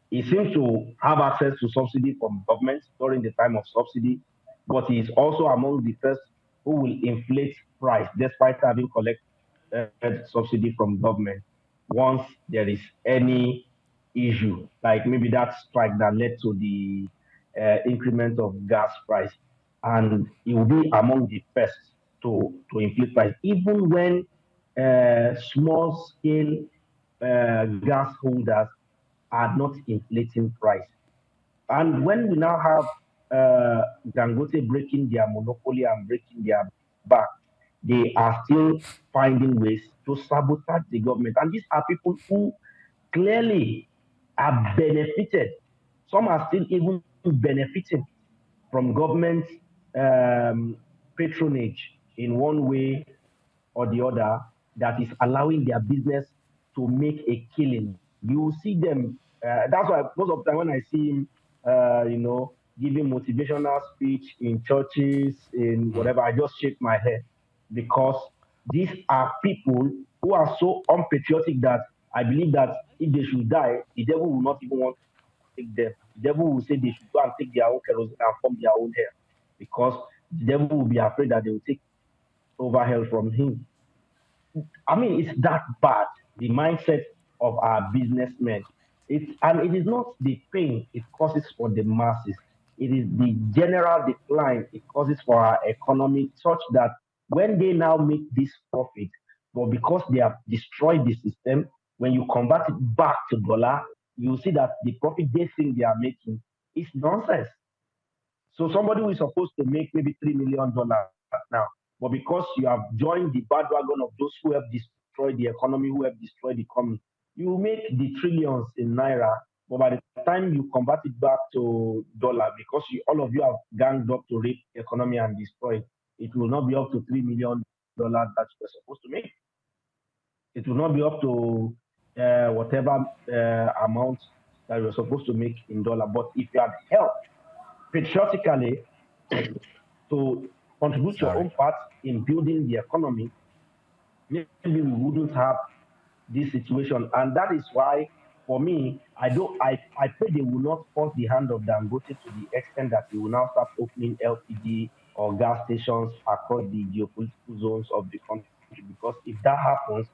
Speaker 8: he seems to have access to subsidy from government during the time of subsidy, but he is also among the first who will inflate price despite having collected subsidy from government once there is any issue, like maybe that strike that led to the increment of gas price. And he will be among the first to inflate price, even when small scale gas holders are not inflating price. And when we now have Dangote breaking their monopoly and breaking their back, they are still finding ways to sabotage the government. And these are people who clearly are benefited. Some are still even benefiting from government patronage in one way or the other that is allowing their business to make a killing. You see them. That's why most of the time when I see him, giving motivational speech in churches, in whatever, I just shake my head because these are people who are so unpatriotic that I believe that if they should die, the devil will not even want to take them. The devil will say they should go and take their own kerosene and form their own hair because the devil will be afraid that they will take over hell from him. I mean, it's that bad, the mindset of our businessmen. And it is not the pain it causes for the masses. It is the general decline it causes for our economy, such that when they now make this profit, but because they have destroyed the system, when you convert it back to dollar, you see that the profit they think they are making is nonsense. So somebody who is supposed to make maybe $3 million now, but because you have joined the bandwagon of those who have destroyed the economy, who have destroyed the economy, you make the trillions in naira, but by the time you convert it back to dollar, because all of you have ganged up to rape the economy and destroy it, it will not be up to $3 million that you're supposed to make. It will not be up to whatever amount that you're supposed to make in dollar. But if you had helped patriotically to contribute your own part in building the economy, maybe we wouldn't have this situation. And that is why, for me, I pray they will not force the hand of Dangote to the extent that they will now start opening LPG or gas stations across the geopolitical zones of the country. Because if that happens,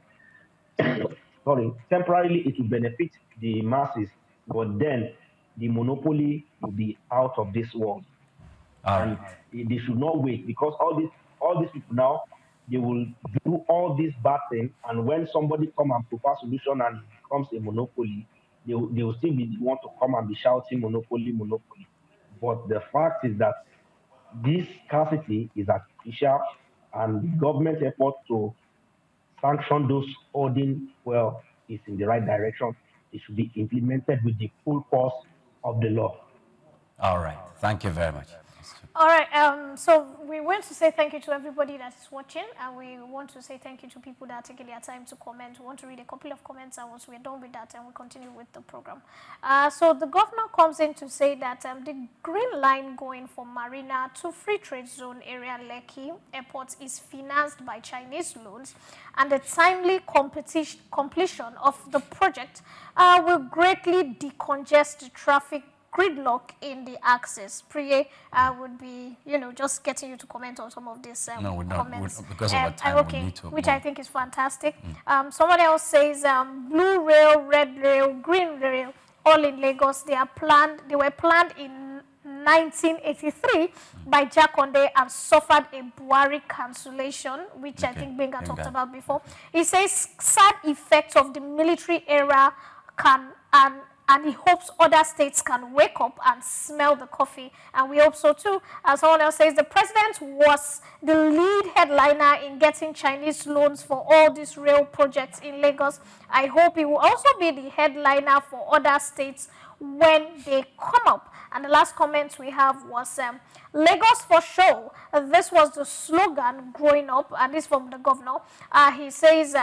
Speaker 8: temporarily it will benefit the masses, but then the monopoly will be out of this world. And they should not wait, because all these people now, they will do all these bad things, and when somebody come and propose solution and it becomes a monopoly, they will still want to come and be shouting monopoly, monopoly. But the fact is that this scarcity is artificial, and the government effort to sanction those holding well is in the right direction. It should be implemented with the full force of the law.
Speaker 6: All right. Thank you very much.
Speaker 7: All right, so we want to say thank you to everybody that is watching, and we want to say thank you to people that are taking their time to comment. We want to read a couple of comments, and once we're done with that, and we'll continue with the program. So the governor comes in to say that the green line going from Marina to Free Trade Zone area Lekki Airport is financed by Chinese loans, and the timely completion of the project will greatly decongest the traffic gridlock in the access. Priye would be, just getting you to comment on some of these comments.
Speaker 6: Because of our time,
Speaker 7: okay,
Speaker 6: we need to
Speaker 7: which I think is fantastic. Someone else says blue rail, red rail, green rail, all in Lagos. They were planned in 1983 by Jakonde and suffered a Buhari cancellation, which I think Benga talked about before. He says sad effects of the military era and he hopes other states can wake up and smell the coffee. And we hope so too. As someone else says, the president was the lead headliner in getting Chinese loans for all these rail projects in Lagos. I hope he will also be the headliner for other states when they come up. And the last comment we have was Lagos for show. This was the slogan growing up, and this from the governor. He says,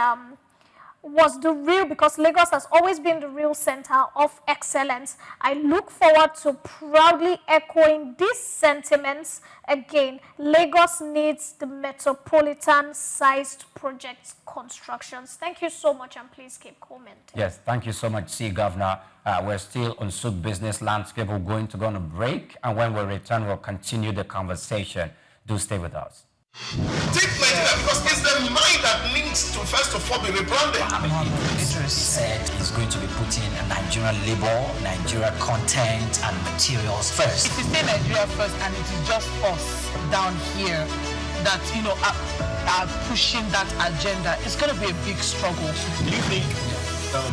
Speaker 7: was the real, because Lagos has always been the real center of excellence. I look forward to proudly echoing these sentiments again. Lagos needs the metropolitan-sized project constructions. Thank you so much, and please keep commenting. Yes,
Speaker 6: thank you so much, Governor. We're still on SOUQ Business Landscape. We're going to go on a break, and when we return, we'll continue the conversation. Do stay with us.
Speaker 1: Take Nigeria, because it's the mind that needs to first of all be rebranded.
Speaker 2: Minister said he's going to be putting Nigerian labor, Nigeria content and materials first.
Speaker 3: If you say Nigeria first and it is just us down here that, are pushing that agenda, it's going to be a big struggle.
Speaker 4: Do you think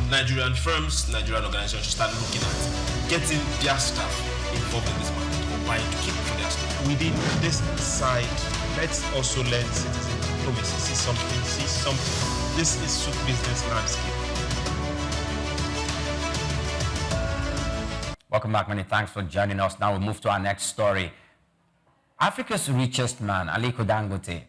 Speaker 4: Nigerian firms, Nigerian organizations should start looking at getting their staff involved in this market or buying to keep for their staff?
Speaker 5: Within this side, let's also learn citizen promises. See something. This is SOUQ Business Landscape.
Speaker 6: Welcome back. Many thanks for joining us. Now we move to our next story. Africa's richest man, Aliko Dangote,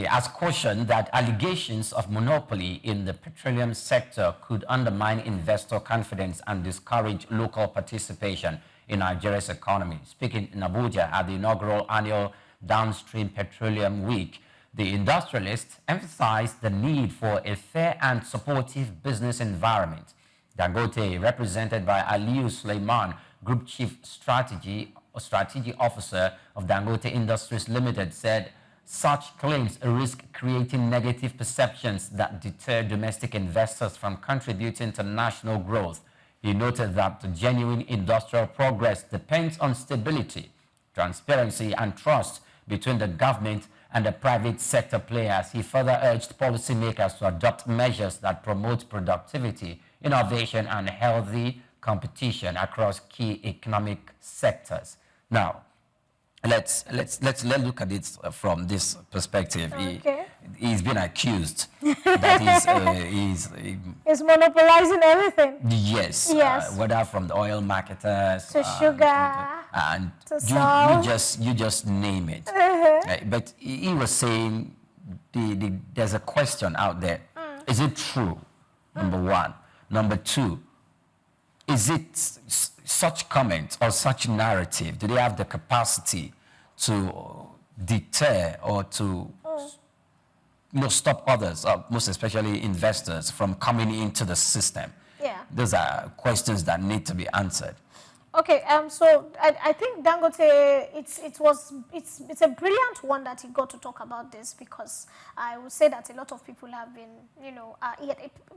Speaker 6: has cautioned that allegations of monopoly in the petroleum sector could undermine investor confidence and discourage local participation in Nigeria's economy. Speaking in Abuja at the inaugural annual Downstream Petroleum Week, the industrialist emphasized the need for a fair and supportive business environment. Dangote, represented by Aliyu Suleiman, Group Chief Strategy Officer of Dangote Industries Limited, said such claims risk creating negative perceptions that deter domestic investors from contributing to national growth. He noted that genuine industrial progress depends on stability, transparency, and trust between the government and the private sector players. He further urged policymakers to adopt measures that promote productivity, innovation, and healthy competition across key economic sectors. Now, let's look at it from this perspective.
Speaker 7: Okay.
Speaker 6: He's been accused that
Speaker 7: he's monopolizing everything.
Speaker 6: Yes.
Speaker 7: Yes.
Speaker 6: Whether from the oil marketers
Speaker 7: to sugar
Speaker 6: and
Speaker 7: to salt.
Speaker 6: you just name it. But he was saying there's a question out there. Is it true? Number one. Number two, is it such comments or such narrative, do they have the capacity to deter or to stop others, most especially investors, from coming into the system?
Speaker 7: Yeah.
Speaker 6: Those are questions that need to be answered.
Speaker 7: Okay, so I think Dangote, it's a brilliant one that he got to talk about this, because I would say that a lot of people have been,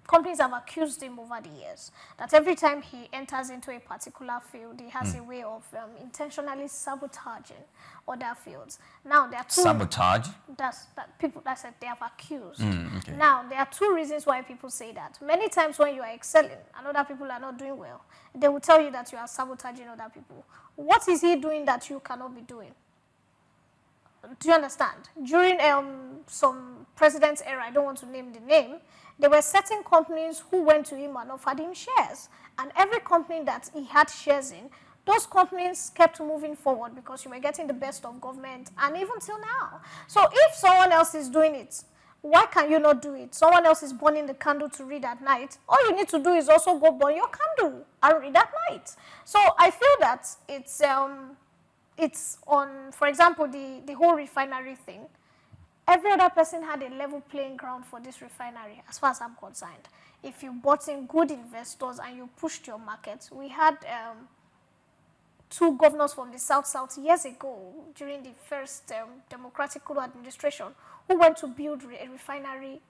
Speaker 7: companies have accused him over the years that every time he enters into a particular field, he has a way of intentionally sabotaging other fields. Now there are two
Speaker 6: sabotage.
Speaker 7: That's it. They have accused.
Speaker 6: Okay.
Speaker 7: Now there are two reasons why people say that. Many times when you are excelling and other people are not doing well, they will tell you that you are sabotaging other people. What is he doing that you cannot be doing? Do you understand? During some president's era, I don't want to name the name, there were certain companies who went to him and offered him shares. And every company that he had shares in, those companies kept moving forward because you were getting the best of government, and even till now. So if someone else is doing it, why can you not do it? Someone else is burning the candle to read at night. All you need to do is also go burn your candle and read at night. So I feel that it's on, for example, the whole refinery thing. Every other person had a level playing ground for this refinery, as far as I'm concerned. If you brought in good investors and you pushed your market, we had two governors from the South years ago during the first democratic administration who went to build a refinery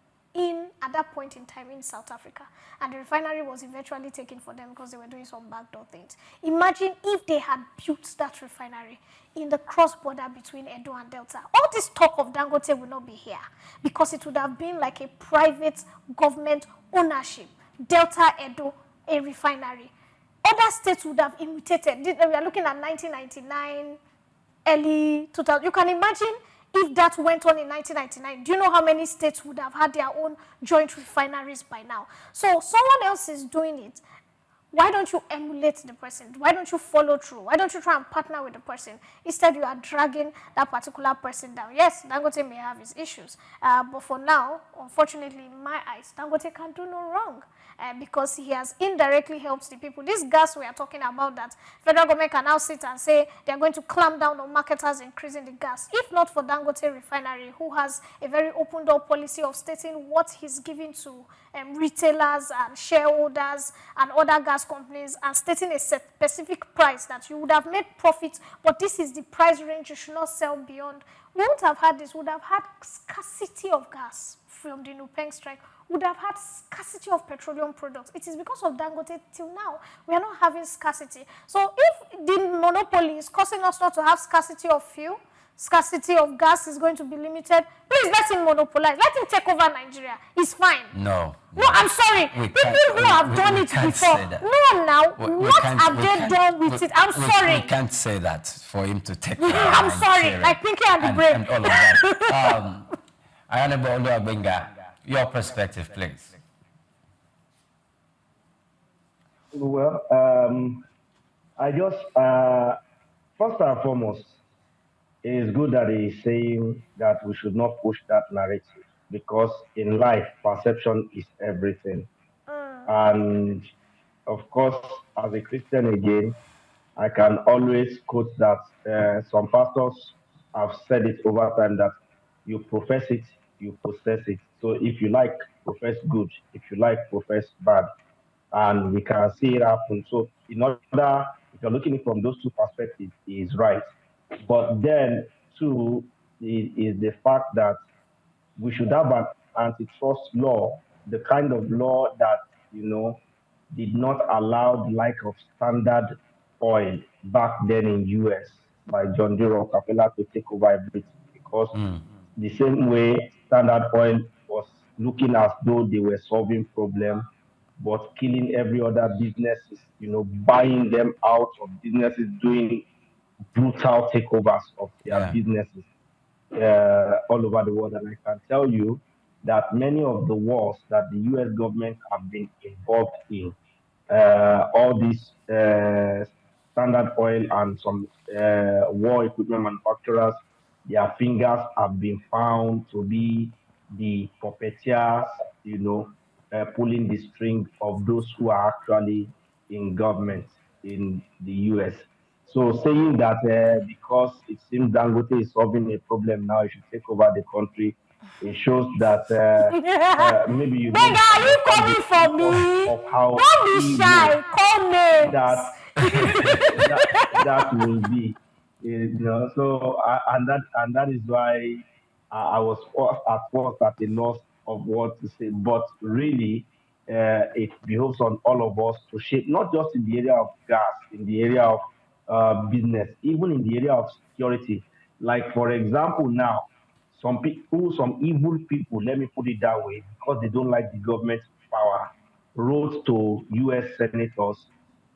Speaker 7: at that point in time in South Africa. And the refinery was eventually taken for them because they were doing some backdoor things. Imagine if they had built that refinery in the cross-border between Edo and Delta. All this talk of Dangote would not be here, because it would have been like a private government ownership. Delta, Edo, a refinery. Other states would have imitated. We are looking at 1999, early 2000. You can imagine if that went on in 1999. Do you know how many states would have had their own joint refineries by now? So someone else is doing it. Why don't you emulate the person? Why don't you follow through? Why don't you try and partner with the person? Instead, you are dragging that particular person down. Yes, Dangote may have his issues. But for now, unfortunately, in my eyes, Dangote can do no wrong. Because he has indirectly helped the people. This gas we are talking about, that federal government can now sit and say they are going to clamp down on marketers increasing the gas. If not for Dangote Refinery, who has a very open door policy of stating what he's giving to retailers and shareholders and other gas companies, and stating a specific price that you would have made profit, but this is the price range you should not sell beyond. We wouldn't have had this. We would have had scarcity of gas from the Nupeng strike. Would have had scarcity of petroleum products. It is because of Dangote till now we are not having scarcity. So if the monopoly is causing us not to have scarcity of fuel, scarcity of gas is going to be limited, please let him monopolize. Let him take over Nigeria. It's fine.
Speaker 6: No,
Speaker 7: I'm sorry. People who have done it before. No, now, what have they done with it? I'm sorry.
Speaker 6: We can't say that for him to take over
Speaker 7: I'm sorry.
Speaker 6: Nigeria
Speaker 7: Like Pinky and the Brain.
Speaker 6: And all of that. Ayannuga Olugbenga, your perspective, please.
Speaker 8: Well, I just first and foremost, it is good that he is saying that we should not push that narrative because in life, perception is everything. And of course, as a Christian again, I can always quote that some pastors have said it over time that you profess it, you possess it. So if you like, profess good. If you like, profess bad. And we can see it happen. So in order, if you're looking at it from those two perspectives, he is right. But then, too, is the fact that we should have an antitrust law, the kind of law that, did not allow the like of Standard Oil back then in US by John D. Rockefeller to take over everything because the same way Standard Oil was looking as though they were solving problems, but killing every other businesses, buying them out of businesses, doing brutal takeovers of their
Speaker 6: Yeah.
Speaker 8: businesses all over the world. And I can tell you that many of the wars that the US government have been involved in, all these Standard Oil and some war equipment manufacturers, their fingers have been found to be the puppeteers, pulling the string of those who are actually in government in the US. So saying that because it seems Dangote is solving a problem now, you should take over the country, it shows that maybe you don't
Speaker 7: Benga, are you
Speaker 8: understand
Speaker 7: coming for me?
Speaker 8: of how
Speaker 7: Don't be
Speaker 8: evil
Speaker 7: shy. Call names.
Speaker 8: that will be. So and that is why I was at first at a loss of what to say. But really, it behoves on all of us to shape, not just in the area of gas, in the area of business, even in the area of security. Like for example, now some evil people, let me put it that way, because they don't like the government power, wrote to U.S. senators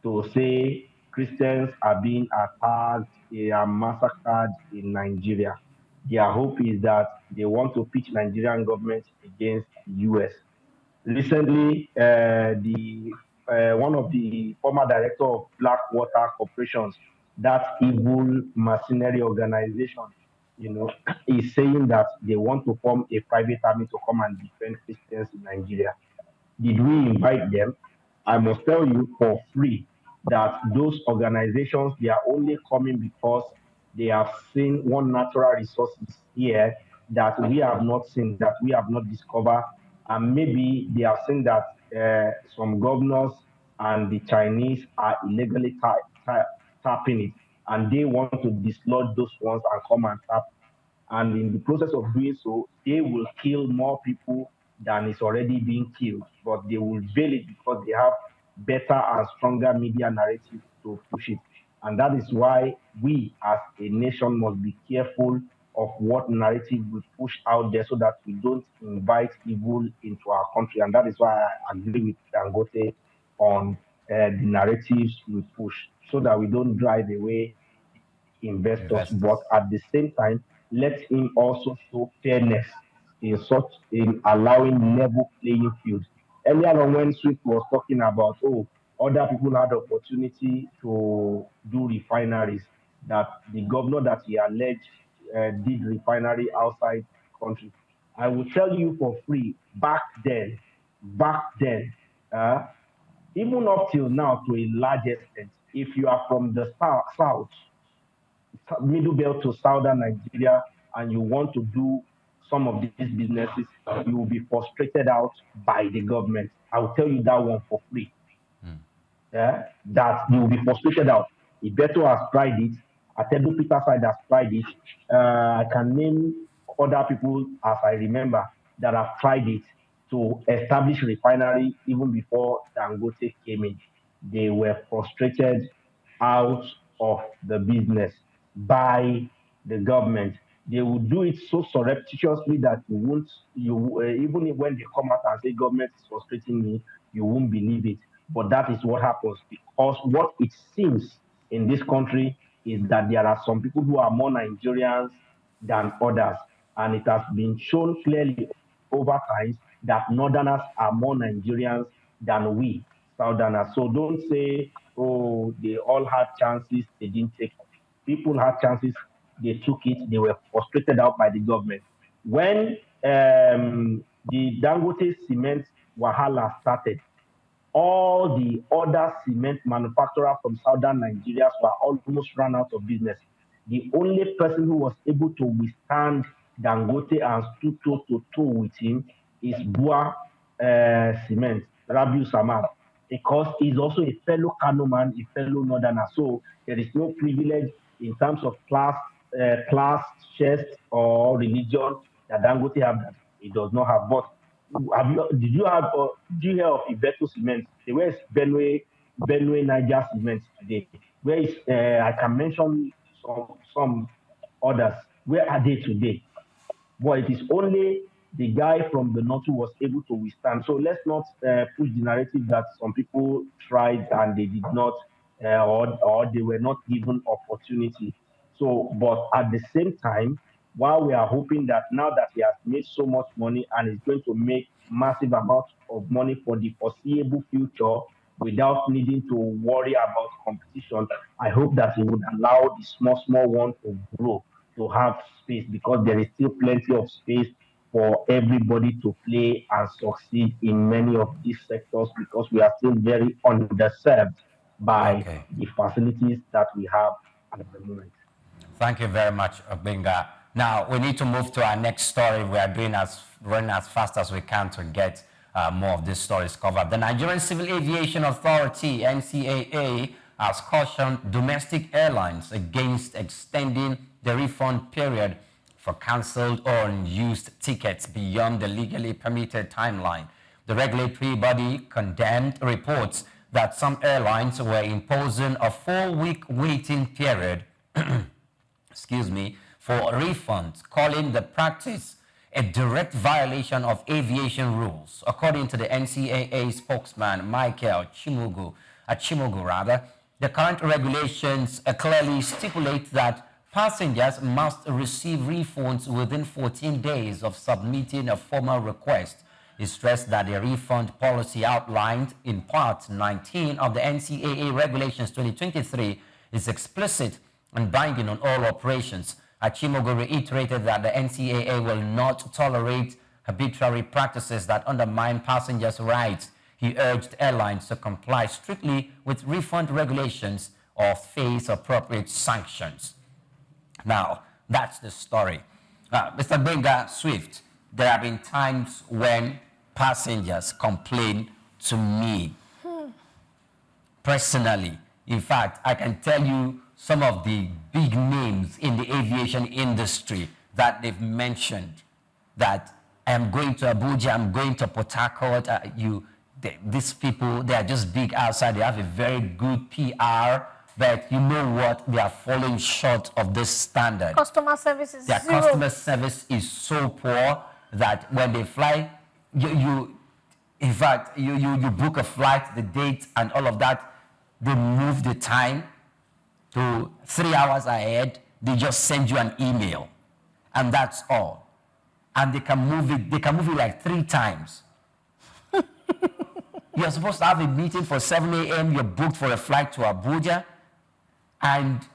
Speaker 8: to say Christians are being attacked, they are massacred in Nigeria. Their hope is that they want to pitch Nigerian government against the US. Recently, the one of the former director of Blackwater Corporations, that evil mercenary organization, is saying that they want to form a private army to come and defend Christians in Nigeria. Did we invite them? I must tell you for free that those organizations, they are only coming because they have seen one natural resources here that we have not seen, that we have not discovered. And maybe they have seen that some governors and the Chinese are illegally tapping it. And they want to dislodge those ones and come and tap, and in the process of doing so, they will kill more people than is already being killed. But they will veil it because they have better and stronger media narrative to push it. And that is why we as a nation must be careful of what narrative we push out there so that we don't invite evil into our country. And that is why I agree with Dangote on the narratives we push so that we don't drive away investors, but at the same time, let him also show fairness in allowing level playing field. Earlier on, when Swift was talking about other people had opportunity to do refineries, that the governor that he alleged did refinery outside the country. I will tell you for free, back then, even up till now to a large extent, if you are from the south, middle belt to southern Nigeria, and you want to do some of these businesses, you will be frustrated out by the government. I will tell you that one for free. That you will be frustrated out. Ibeto has tried it. Atedo Peter side has tried it. I can name other people, as I remember, that have tried it to establish refinery even before Dangote came in. They were frustrated out of the business by the government. They will do it so surreptitiously that even when they come out and say government is frustrating me, you won't believe it. But that is what happens because what it seems in this country is that there are some people who are more Nigerians than others. And it has been shown clearly over time that Northerners are more Nigerians than we Southerners. So don't say, oh, they all had chances, they didn't take it. People had chances, they took it, they were frustrated out by the government. When the Dangote cement wahala started, all the other cement manufacturers from southern Nigeria were almost run out of business. The only person who was able to withstand Dangote and stood toe to toe with him is Bua Cement, Rabiu Samad, because he's also a fellow Kano man, a fellow Northerner. So there is no privilege in terms of class, caste, or religion that Dangote have that he does not have. But did you hear of Ibeto Cement? Where is Benue Niger Cement today? Where is I can mention some others. Where are they today? But it is only the guy from the north who was able to withstand. So let's not push the narrative that some people tried and they did not, or they were not given opportunity. So, but at the same time, while we are hoping that now that he has made so much money and is going to make massive amounts of money for the foreseeable future without needing to worry about competition, I hope that he would allow the small one to grow, to have space, because there is still plenty of space for everybody to play and succeed in many of these sectors, because we are still very underserved by the facilities that we have at the moment.
Speaker 6: Thank you very much, Olugbenga. Now, we need to move to our next story. We are running as fast as we can to get more of these stories covered. The Nigerian Civil Aviation Authority, NCAA, has cautioned domestic airlines against extending the refund period for cancelled or unused tickets beyond the legally permitted timeline. The regulatory body condemned reports that some airlines were imposing a 4-week waiting period for refunds, calling the practice a direct violation of aviation rules. According to the NCAA spokesman, Michael Achimogu, the current regulations clearly stipulate that passengers must receive refunds within 14 days of submitting a formal request. He stressed that the refund policy outlined in Part 19 of the NCAA Regulations 2023 is explicit and binding on all operations. Achimogu reiterated that the NCAA will not tolerate arbitrary practices that undermine passengers' rights. He urged airlines to comply strictly with refund regulations or face appropriate sanctions. Now, that's the story. Mr. Olugbenga Swift, there have been times when passengers complain to me personally. In fact, I can tell you some of the big names in the aviation industry that they've mentioned, that I'm going to Abuja, I'm going to Port Harcourt. These people, they are just big outside. They have a very good PR, but you know what? They are falling short of this standard.
Speaker 7: Customer service is
Speaker 6: Their
Speaker 7: zero.
Speaker 6: customer service is so poor that when they fly, you book a flight, the date and all of that, they move the time to 3 hours ahead. They just send you an email, and that's all. And they can move it like 3 times. You're supposed to have a meeting for 7 a.m. You're booked for a flight to Abuja, and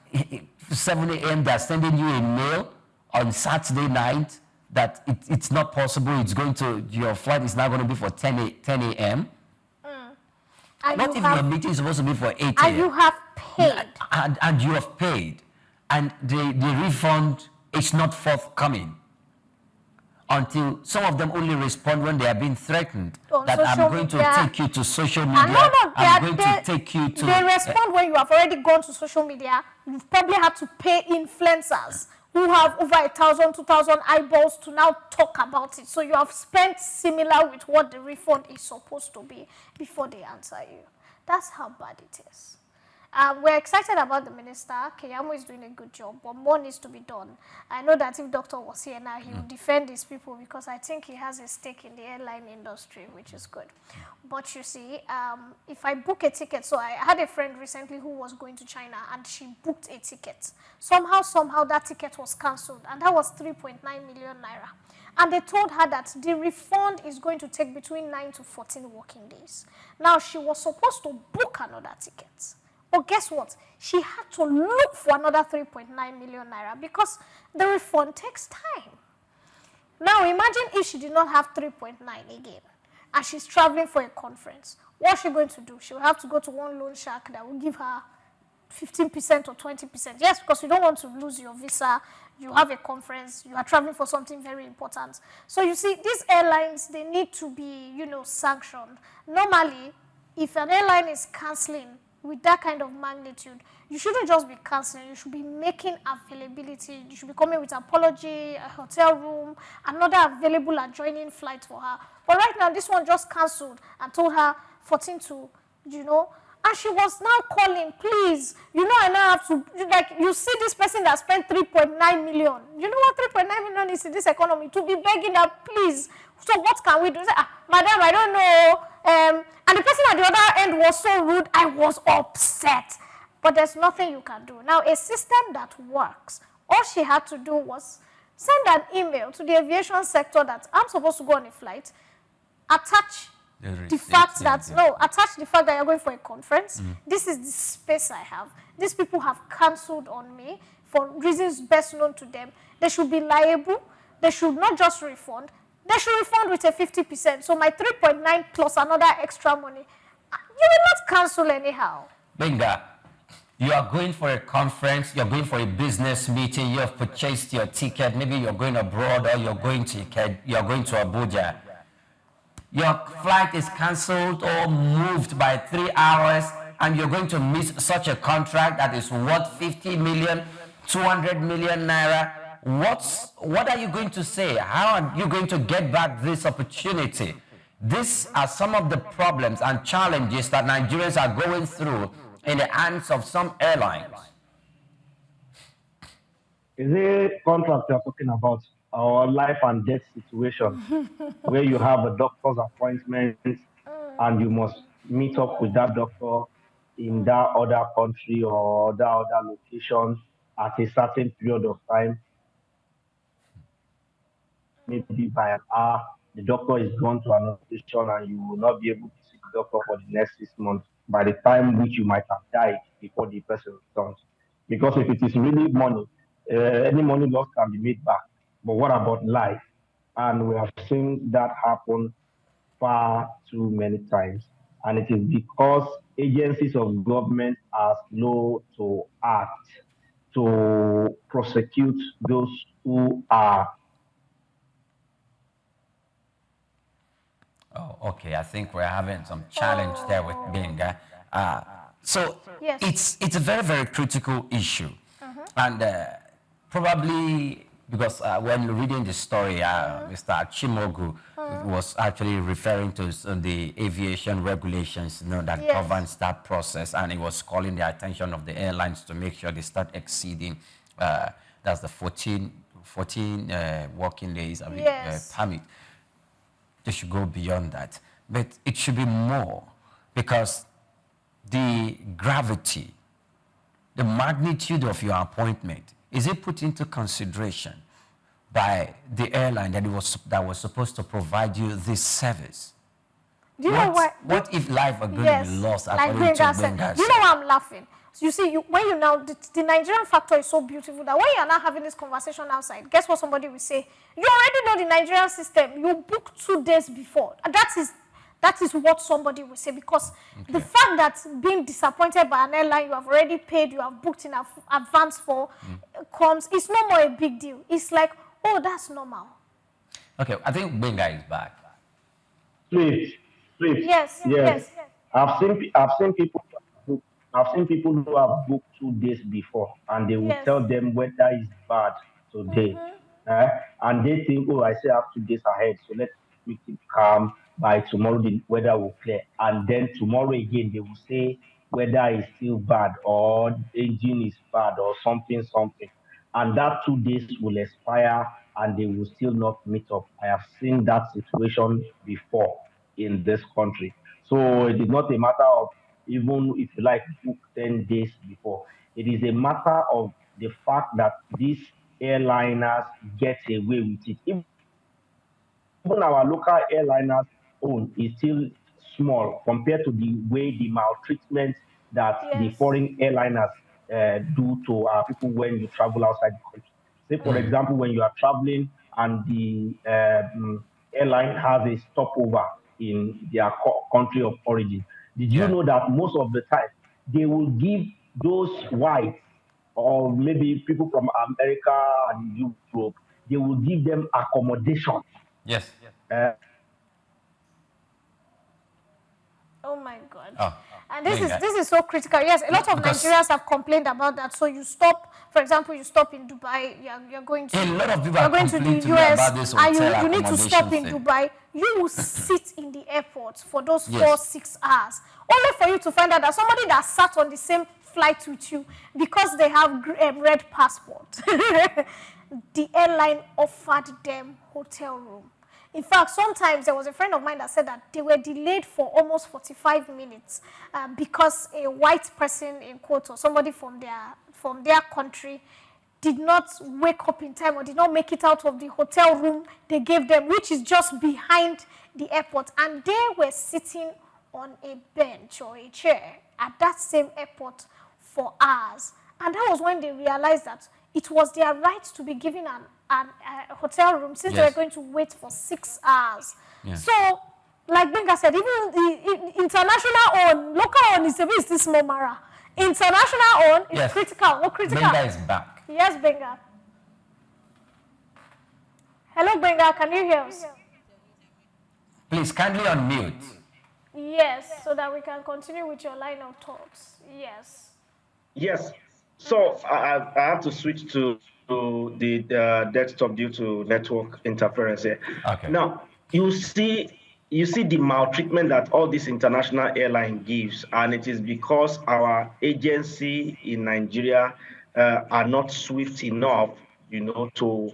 Speaker 6: 7 a.m. they're sending you a mail on Saturday night that it's not possible. Your flight is now going to be for 10 a.m. Not even your meeting is supposed to be for 8 a.m.
Speaker 7: And you have paid.
Speaker 6: And you have paid. And the refund is not forthcoming until some of them only respond when they are being threatened. That I'm going to take you to social media. I'm going to take you to...
Speaker 7: They respond when you have already gone to social media. You've probably had to pay influencers who have over 1,000, 2,000 eyeballs to now talk about it. So you have spent similar with what the refund is supposed to be before they answer you. That's how bad it is. We're excited about the minister. Keyamo is doing a good job, but more needs to be done. I know that if Doctor was here now, he would defend his people because I think he has a stake in the airline industry, which is good. But you see, if I book a ticket, so I had a friend recently who was going to China and she booked a ticket. Somehow that ticket was cancelled, and that was 3.9 million naira. And they told her that the refund is going to take between 9 to 14 working days. Now, she was supposed to book another ticket. But guess what? She had to look for another 3.9 million naira because the refund takes time. Now, imagine if she did not have 3.9 again and she's traveling for a conference. What's she going to do? She'll have to go to one loan shark that will give her 15% or 20%. Yes, because you don't want to lose your visa. You have a conference. You are traveling for something very important. So you see, these airlines, they need to be, sanctioned. Normally, if an airline is canceling with that kind of magnitude, you shouldn't just be canceling. You should be making availability. You should be coming with apology, a hotel room, another available adjoining flight for her. But right now, this one just canceled and told her 14 to, and she was now calling, please, I now have to, you see this person that spent 3.9 million. You know what 3.9 million is in this economy? To be begging her, please. So what can we do? Say, madam, I don't know. And the person at the other end was so rude, I was upset. But there's nothing you can do. Now, a system that works, all she had to do was send an email to the aviation sector that I'm supposed to go on a flight, attach the fact that, attach the fact that you're going for a conference. This is the space I have. These people have cancelled on me for reasons best known to them. They should be liable. They should not just refund. They should refund with a 50%. So my 3.9 plus another extra money, you will not cancel anyhow.
Speaker 6: Benga, you are going for a conference, you're going for a business meeting, you have purchased your ticket, maybe you're going abroad or you're going to Abuja. Your flight is cancelled or moved by 3 hours, and you're going to miss such a contract that is worth 50 million, 200 million naira. What are you going to say? How are you going to get back this opportunity? These are some of the problems and challenges that Nigerians are going through in the hands of some airlines.
Speaker 8: Is a contract you're talking about, our life and death situation, where you have a doctor's appointment and you must meet up with that doctor in that other country or that other location at a certain period of time, maybe by an hour, the doctor is gone to another location and you will not be able to see the doctor for the next 6 months, by the time which you might have died before the person returns. Because if it is really money, any money loss can be made back. But what about life? And we have seen that happen far too many times. And it is because agencies of government are slow to act, to prosecute those who are.
Speaker 6: Oh, okay. I think we're having some challenge there with Benga. So yes, it's a very, very critical issue. And probably because when reading the story, Mr. Chimogu was actually referring to the aviation regulations that governs that process, and he was calling the attention of the airlines to make sure they start exceeding, that's the 14 working days permit. They should go beyond that. But it should be more, because the gravity, the magnitude of your appointment, is it put into consideration by the airline that was supposed to provide you this service?
Speaker 7: Do you know what?
Speaker 6: What if life are going to be lost according to Benga?
Speaker 7: You know why I'm laughing? So you see, when you now, the Nigerian factor is so beautiful that when you are now having this conversation outside, guess what somebody will say? You already know the Nigerian system. You book 2 days before. That is what somebody will say, because the fact that being disappointed by an airline you have already paid, you have booked in advance for, comes, it's no more a big deal. It's like, oh, that's normal.
Speaker 6: Okay, I think Benga is back.
Speaker 8: Please.
Speaker 7: Yes.
Speaker 8: I've seen people who have booked 2 days before, and they will tell them weather is bad today. And they think, oh, I still have 2 days ahead, so let's keep calm. By tomorrow, the weather will clear. And then tomorrow again, they will say whether it's still bad or engine is bad or something. And that 2 days will expire and they will still not meet up. I have seen that situation before in this country. So it is not a matter of even if you like book 10 days before. It is a matter of the fact that these airliners get away with it. Even our local airliners own is still small compared to the way the maltreatment that the
Speaker 7: Yes.
Speaker 8: foreign airliners do to our people when you travel outside the country. Say, for example, when you are traveling and the airline has a stopover in their country of origin, did you
Speaker 6: Yeah.
Speaker 8: know that most of the time they will give those whites or maybe people from America and Europe, they will give them accommodation.
Speaker 6: Yes.
Speaker 8: Uh,
Speaker 7: Oh my God.
Speaker 6: Oh,
Speaker 7: And
Speaker 6: Benga.
Speaker 7: this is so critical. Yes, a lot of
Speaker 6: Because-
Speaker 7: Nigerians have complained about that. So you stop, for example, you stop in Dubai, you're going to
Speaker 6: A lot of people
Speaker 7: you're
Speaker 6: have
Speaker 7: going to the
Speaker 6: complained to me
Speaker 7: US,
Speaker 6: about this
Speaker 7: and
Speaker 6: hotel
Speaker 7: you need to stop in
Speaker 6: accommodation thing.
Speaker 7: Dubai. You will sit in the airport for those
Speaker 6: Yes.
Speaker 7: 4-6 hours, only for you to find out that somebody that sat on the same flight with you, because they have red passport, the airline offered them hotel room. In fact, sometimes there was a friend of mine that said that they were delayed for almost 45 minutes because a white person, in quote, or somebody from their country did not wake up in time or did not make it out of the hotel room they gave them, which is just behind the airport. And they were sitting on a bench or a chair at that same airport for hours. And that was when they realized that it was their right to be given a hotel room since they
Speaker 6: Yes.
Speaker 7: were going to wait for 6 hours.
Speaker 6: Yeah.
Speaker 7: So, like Benga said, even the international own, local own is a bit this small mara. International own is
Speaker 6: Yes.
Speaker 7: critical. What critical?
Speaker 6: Benga is back.
Speaker 7: Yes, Benga. Hello, Benga. Can you hear us?
Speaker 6: Please kindly unmute.
Speaker 7: Yes, so that we can continue with your line of thoughts. Yes.
Speaker 9: Yes. So I have to switch to the desktop due to network interference here.
Speaker 6: Okay.
Speaker 9: Now you see the maltreatment that all this international airline gives, and it is because our agency in Nigeria are not swift enough, to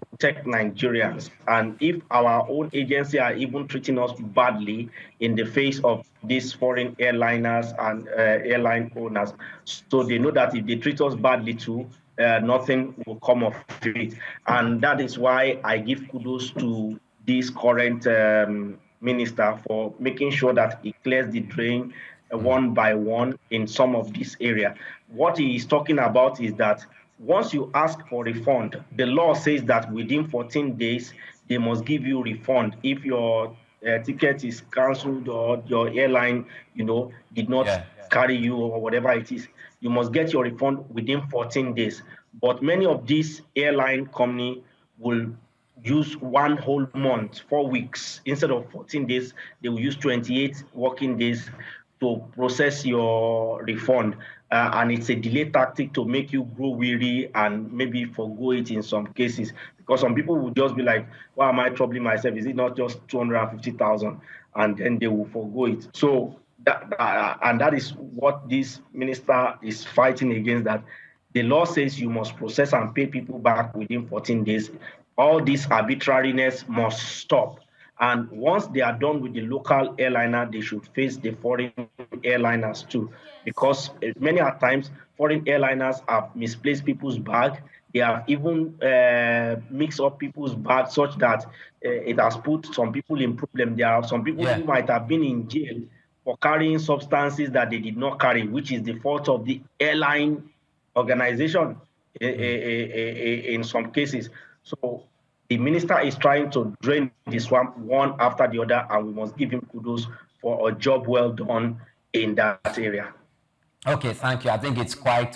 Speaker 9: protect Nigerians. And if our own agency are even treating us badly in the face of these foreign airliners and airline owners, so they know that if they treat us badly too, nothing will come of it. And that is why I give kudos to this current minister for making sure that he clears the drain one by one in some of this area. What he is talking about is that once you ask for refund, the law says that within 14 days, they must give you refund if your ticket is cancelled or your airline, did not carry you or whatever it is. You must get your refund within 14 days. But many of these airline companies will use one whole month, 4 weeks. Instead of 14 days, they will use 28 working days to process your refund. And it's a delay tactic to make you grow weary and maybe forgo it in some cases. Because some people will just be like, why am I troubling myself? Is it not just 250,000? And then they will forgo it. So that is what this minister is fighting against, that the law says you must process and pay people back within 14 days. All this arbitrariness must stop. And once they are done with the local airliner, they should face the foreign airliners too. Because many a times, foreign airliners have misplaced people's bag. They have even mixed up people's bags such that it has put some people in problem. There are some people who might have been in jail for carrying substances that they did not carry, which is the fault of the airline organization in some cases. So the minister is trying to drain the swamp one after the other, and we must give him kudos for a job well done in that area.
Speaker 6: Okay, thank you. I think it's quite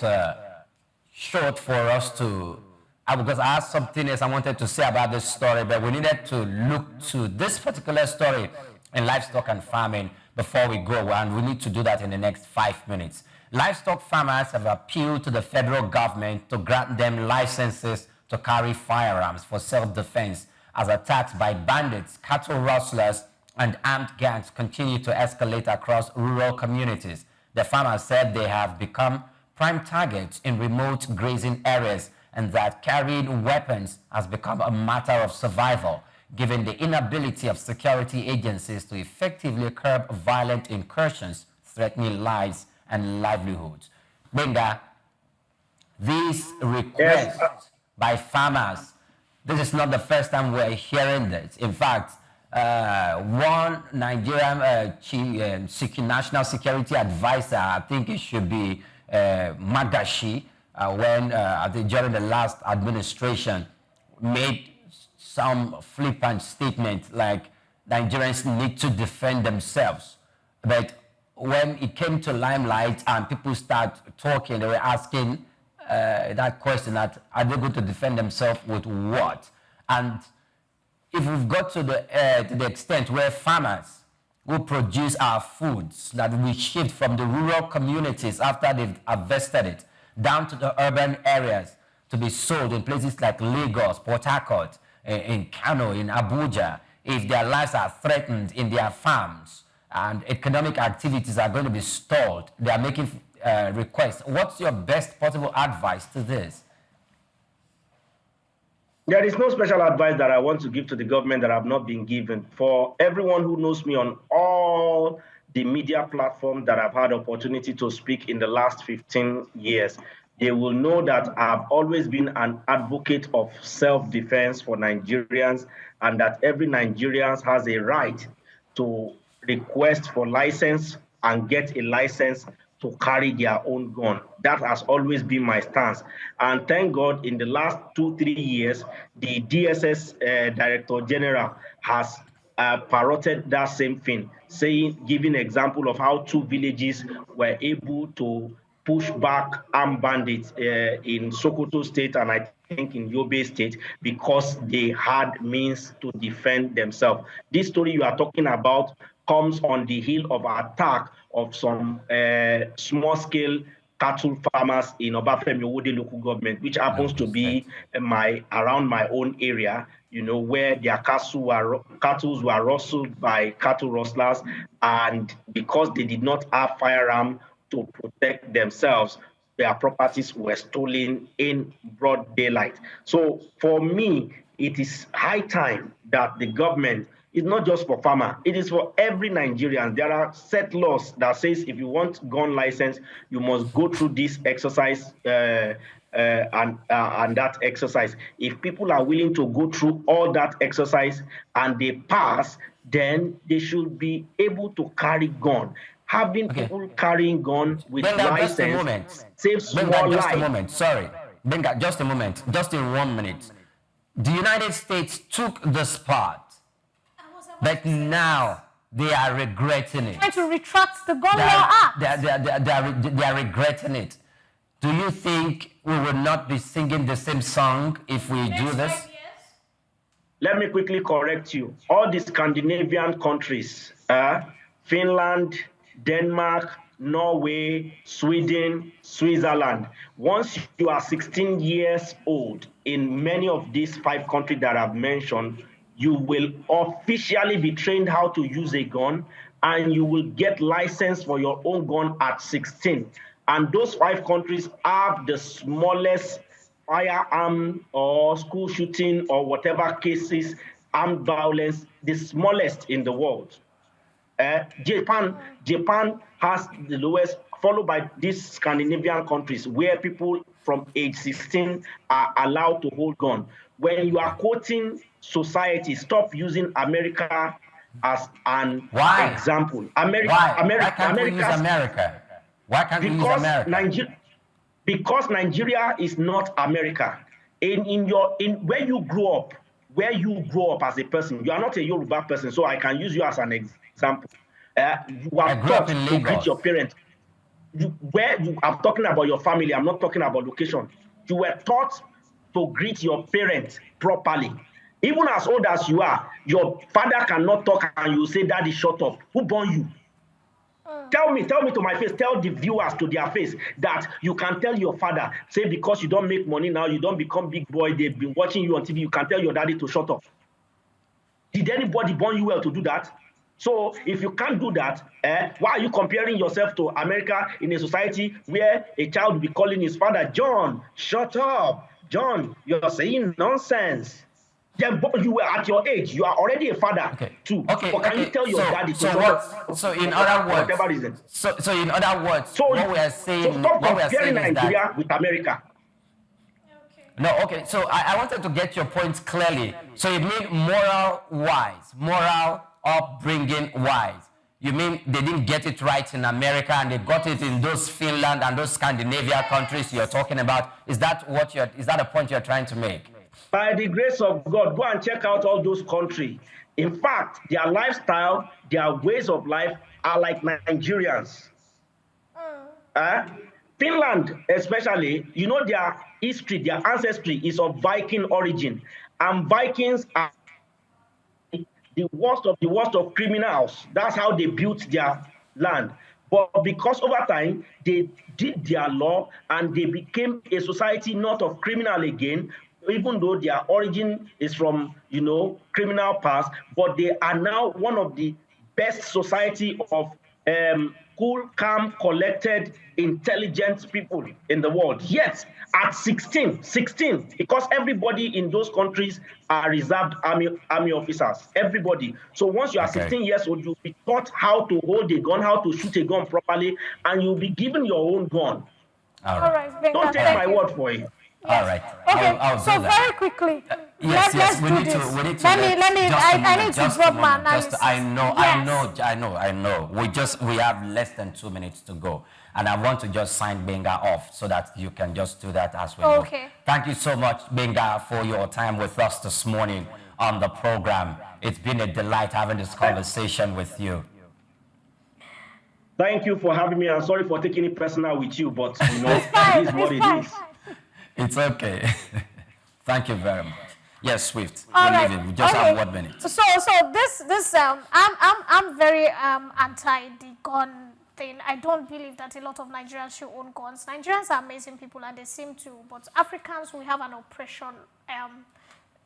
Speaker 6: short for us to, because I have something else I wanted to say about this story, but we needed to look to this particular story in livestock and farming before we go, and we need to do that in the next 5 minutes. Livestock farmers have appealed to the federal government to grant them licenses to carry firearms for self-defense as attacks by bandits, cattle rustlers, and armed gangs continue to escalate across rural communities. The farmers said they have become prime targets in remote grazing areas and that carrying weapons has become a matter of survival, given the inability of security agencies to effectively curb violent incursions threatening lives and livelihoods. Benga, these requests by farmers, this is not the first time we're hearing this. In fact, one Nigerian national security advisor, I think it should be Magashi, during the last administration, made some flippant statement like Nigerians need to defend themselves. But when it came to limelight and people start talking, they were asking that question, that are they going to defend themselves with what? And if we've got to the extent where farmers who produce our foods that we shift from the rural communities after they've harvested it down to the urban areas to be sold in places like Lagos, Port Harcourt, in Kano, in Abuja, if their lives are threatened in their farms and economic activities are going to be stalled, they are making requests. What's your best possible advice to this?
Speaker 9: There is no special advice that I want to give to the government that have not been given. For everyone who knows me on all the media platforms that I've had opportunity to speak in the last 15 years, they will know that I've always been an advocate of self-defense for Nigerians, and that every Nigerian has a right to request for license and get a license to carry their own gun. That has always been my stance. And thank God, in the last 2-3 years, the DSS Director General has parroted that same thing, giving example of how 2 villages were able to push back armed bandits in Sokoto State and I think in Yobe State because they had means to defend themselves. This story you are talking about comes on the heel of attack of some small-scale cattle farmers in Obafemi Owode local government, which happens to be around my own area, you know, where their cattle were rustled by cattle rustlers, and because they did not have firearm to protect themselves, their properties were stolen in broad daylight. So for me, it is high time that the government, it's not just for farmer, it is for every Nigerian. There are set laws that says if you want gun license, you must go through this exercise and that exercise. If people are willing to go through all that exercise and they pass, then they should be able to carry gun. Having people carrying gun with license saves small lives.
Speaker 6: Just a moment, sorry. Benga, just a moment, just in 1 minute. The United States took the spot, but now they are regretting it.
Speaker 7: Trying to retract the Gun Law Act.
Speaker 6: They are regretting it. Do you think we will not be singing the same song if we do this?
Speaker 9: Let me quickly correct you. All the Scandinavian countries, Finland, Denmark, Norway, Sweden, Switzerland. Once you are 16 years old in many of these 5 countries that I've mentioned, you will officially be trained how to use a gun, and you will get license for your own gun at 16. And those 5 countries have the smallest firearm or school shooting or whatever cases, armed violence, the smallest in the world. Japan has the lowest, followed by these Scandinavian countries where people from age 16 are allowed to hold gun. When you are quoting society, stop using America as an example.
Speaker 6: Why can't we use America? Why can't we use America?
Speaker 9: Because Nigeria is not America. Where you grow up as a person, you are not a Yoruba person, so I can use you as an example. You are taught to greet your parents. I'm talking about your family, I'm not talking about location. You were taught to greet your parents properly. Even as old as you are, your father cannot talk and you say, "Daddy, shut up." Who born you? Tell me to my face, tell the viewers to their face that you can tell your father, say because you don't make money now, you don't become big boy, they've been watching you on TV, you can tell your daddy to shut up. Did anybody born you well to do that? So if you can't do that, why are you comparing yourself to America in a society where a child will be calling his father, John, shut up. John, you're saying nonsense. Then you were at your age, you are already a father too.
Speaker 6: Okay.
Speaker 9: But can you tell your daddy to
Speaker 6: So in other words,
Speaker 9: whatever reason?
Speaker 6: So in other words, what we are saying,
Speaker 9: so stop
Speaker 6: what we are saying
Speaker 9: comparing
Speaker 6: is
Speaker 9: Nigeria
Speaker 6: that
Speaker 9: with America.
Speaker 6: no, okay. So I wanted to get your points clearly. So you mean moral upbringing wise. You mean they didn't get it right in America and they got it in those Finland and those Scandinavia countries you're talking about? Is that a point you're trying to make?
Speaker 9: By the grace of God, go and check out all those countries. In fact, their lifestyle, their ways of life are like Nigerians. Finland, especially, you know, their history, their ancestry is of Viking origin. And Vikings are the worst of criminals. That's how they built their land. But because over time, they did their law and they became a society not of criminal again, even though their origin is from, you know, criminal past, but they are now one of the best society of cool, calm, collected, intelligent people in the world. Yet, at 16, because everybody in those countries are reserved army officers, everybody. So once you are 16 years old, you'll be taught how to hold a gun, how to shoot a gun properly, and you'll be given your own gun.
Speaker 7: All right.
Speaker 9: Don't take my word for it.
Speaker 6: All right.
Speaker 7: Okay,
Speaker 6: I'll
Speaker 7: so
Speaker 6: do that.
Speaker 7: very quickly,
Speaker 6: Yes,
Speaker 7: let's
Speaker 6: we
Speaker 7: do
Speaker 6: need
Speaker 7: this.
Speaker 6: to.
Speaker 7: I need to drop my analysis.
Speaker 6: I know. We have less than 2 minutes to go, and I want to just sign Benga off so that you can just do that as we go.
Speaker 7: Okay.
Speaker 6: Thank you so much, Benga, for your time with us this morning on the program. It's been a delight having this conversation with you.
Speaker 9: Thank you for having me. I'm sorry for taking it personal with you, but you know, it is what it is.
Speaker 6: It's okay. Thank you very much. Yes, Swift.
Speaker 7: All
Speaker 6: We're
Speaker 7: right.
Speaker 6: leaving. We just have 1 minute.
Speaker 7: So this I'm very anti the gun thing. I don't believe that a lot of Nigerians should own guns. Nigerians are amazing people and they seem to, but Africans, we have an oppression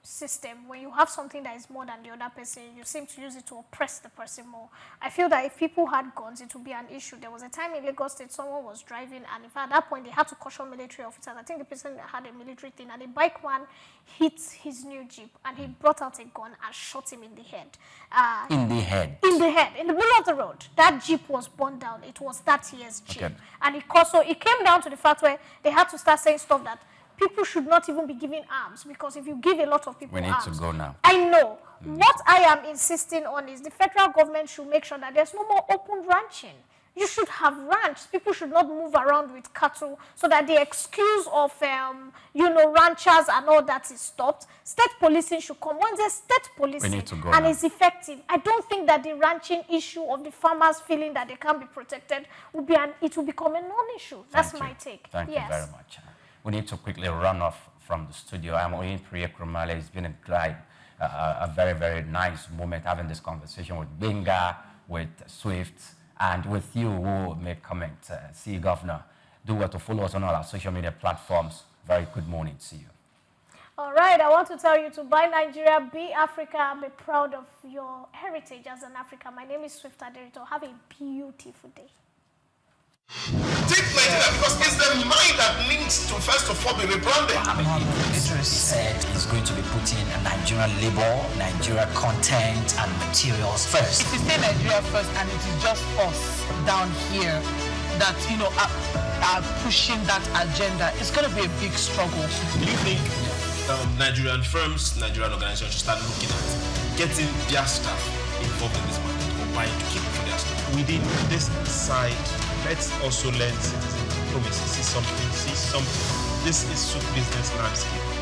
Speaker 7: system. When you have something that is more than the other person, you seem to use it to oppress the person more. I feel that if people had guns, it would be an issue. There was a time in Lagos State, someone was driving, and if at that point they had to caution military officers. I think the person had a military thing, and a bike man hit his new Jeep, and he brought out a gun and shot him in the head.
Speaker 6: In the head?
Speaker 7: In the head, in the middle of the road. That Jeep was burned down. It was that year's Jeep.
Speaker 6: Okay.
Speaker 7: And it came down to the fact where they had to start saying stuff that people should not even be giving arms, because if you give a lot of people arms...
Speaker 6: We need to go now.
Speaker 7: I know. What I am insisting on is the federal government should make sure that there's no more open ranching. You should have ranch. People should not move around with cattle so that the excuse of, ranchers and all that is stopped. State policing should come. When there's state policing
Speaker 6: We need to go
Speaker 7: and
Speaker 6: now.
Speaker 7: it's effective, I don't think that the ranching issue of the farmers feeling that they can't be protected will become a non-issue. That's my take.
Speaker 6: Thank you very much. We need to quickly run off from the studio. I'm Oyin Priya Krumale. It's been a very, very nice moment having this conversation with Benga, with Swift, and with you who made comment. See you, Governor. Do well to follow us on all our social media platforms. Very good morning to you.
Speaker 7: All right, I want to tell you to buy Nigeria, be Africa, be proud of your heritage as an African. My name is Swift Aderito. Have a beautiful day.
Speaker 1: Take Nigeria because it's the mind that needs to first of all be rebranded.
Speaker 2: It said it's going to be putting Nigerian labor, Nigeria content and materials first.
Speaker 3: It is say Nigeria first, and it is just us down here that are pushing that agenda. It's going to be a big struggle.
Speaker 4: Do you think Nigerian firms, Nigerian organizations should start looking at getting their staff involved in this market or buying to keep for their staff?
Speaker 5: Within this side, let's also learn citizen diplomacy. See something. This is SOUQ Business Landscape.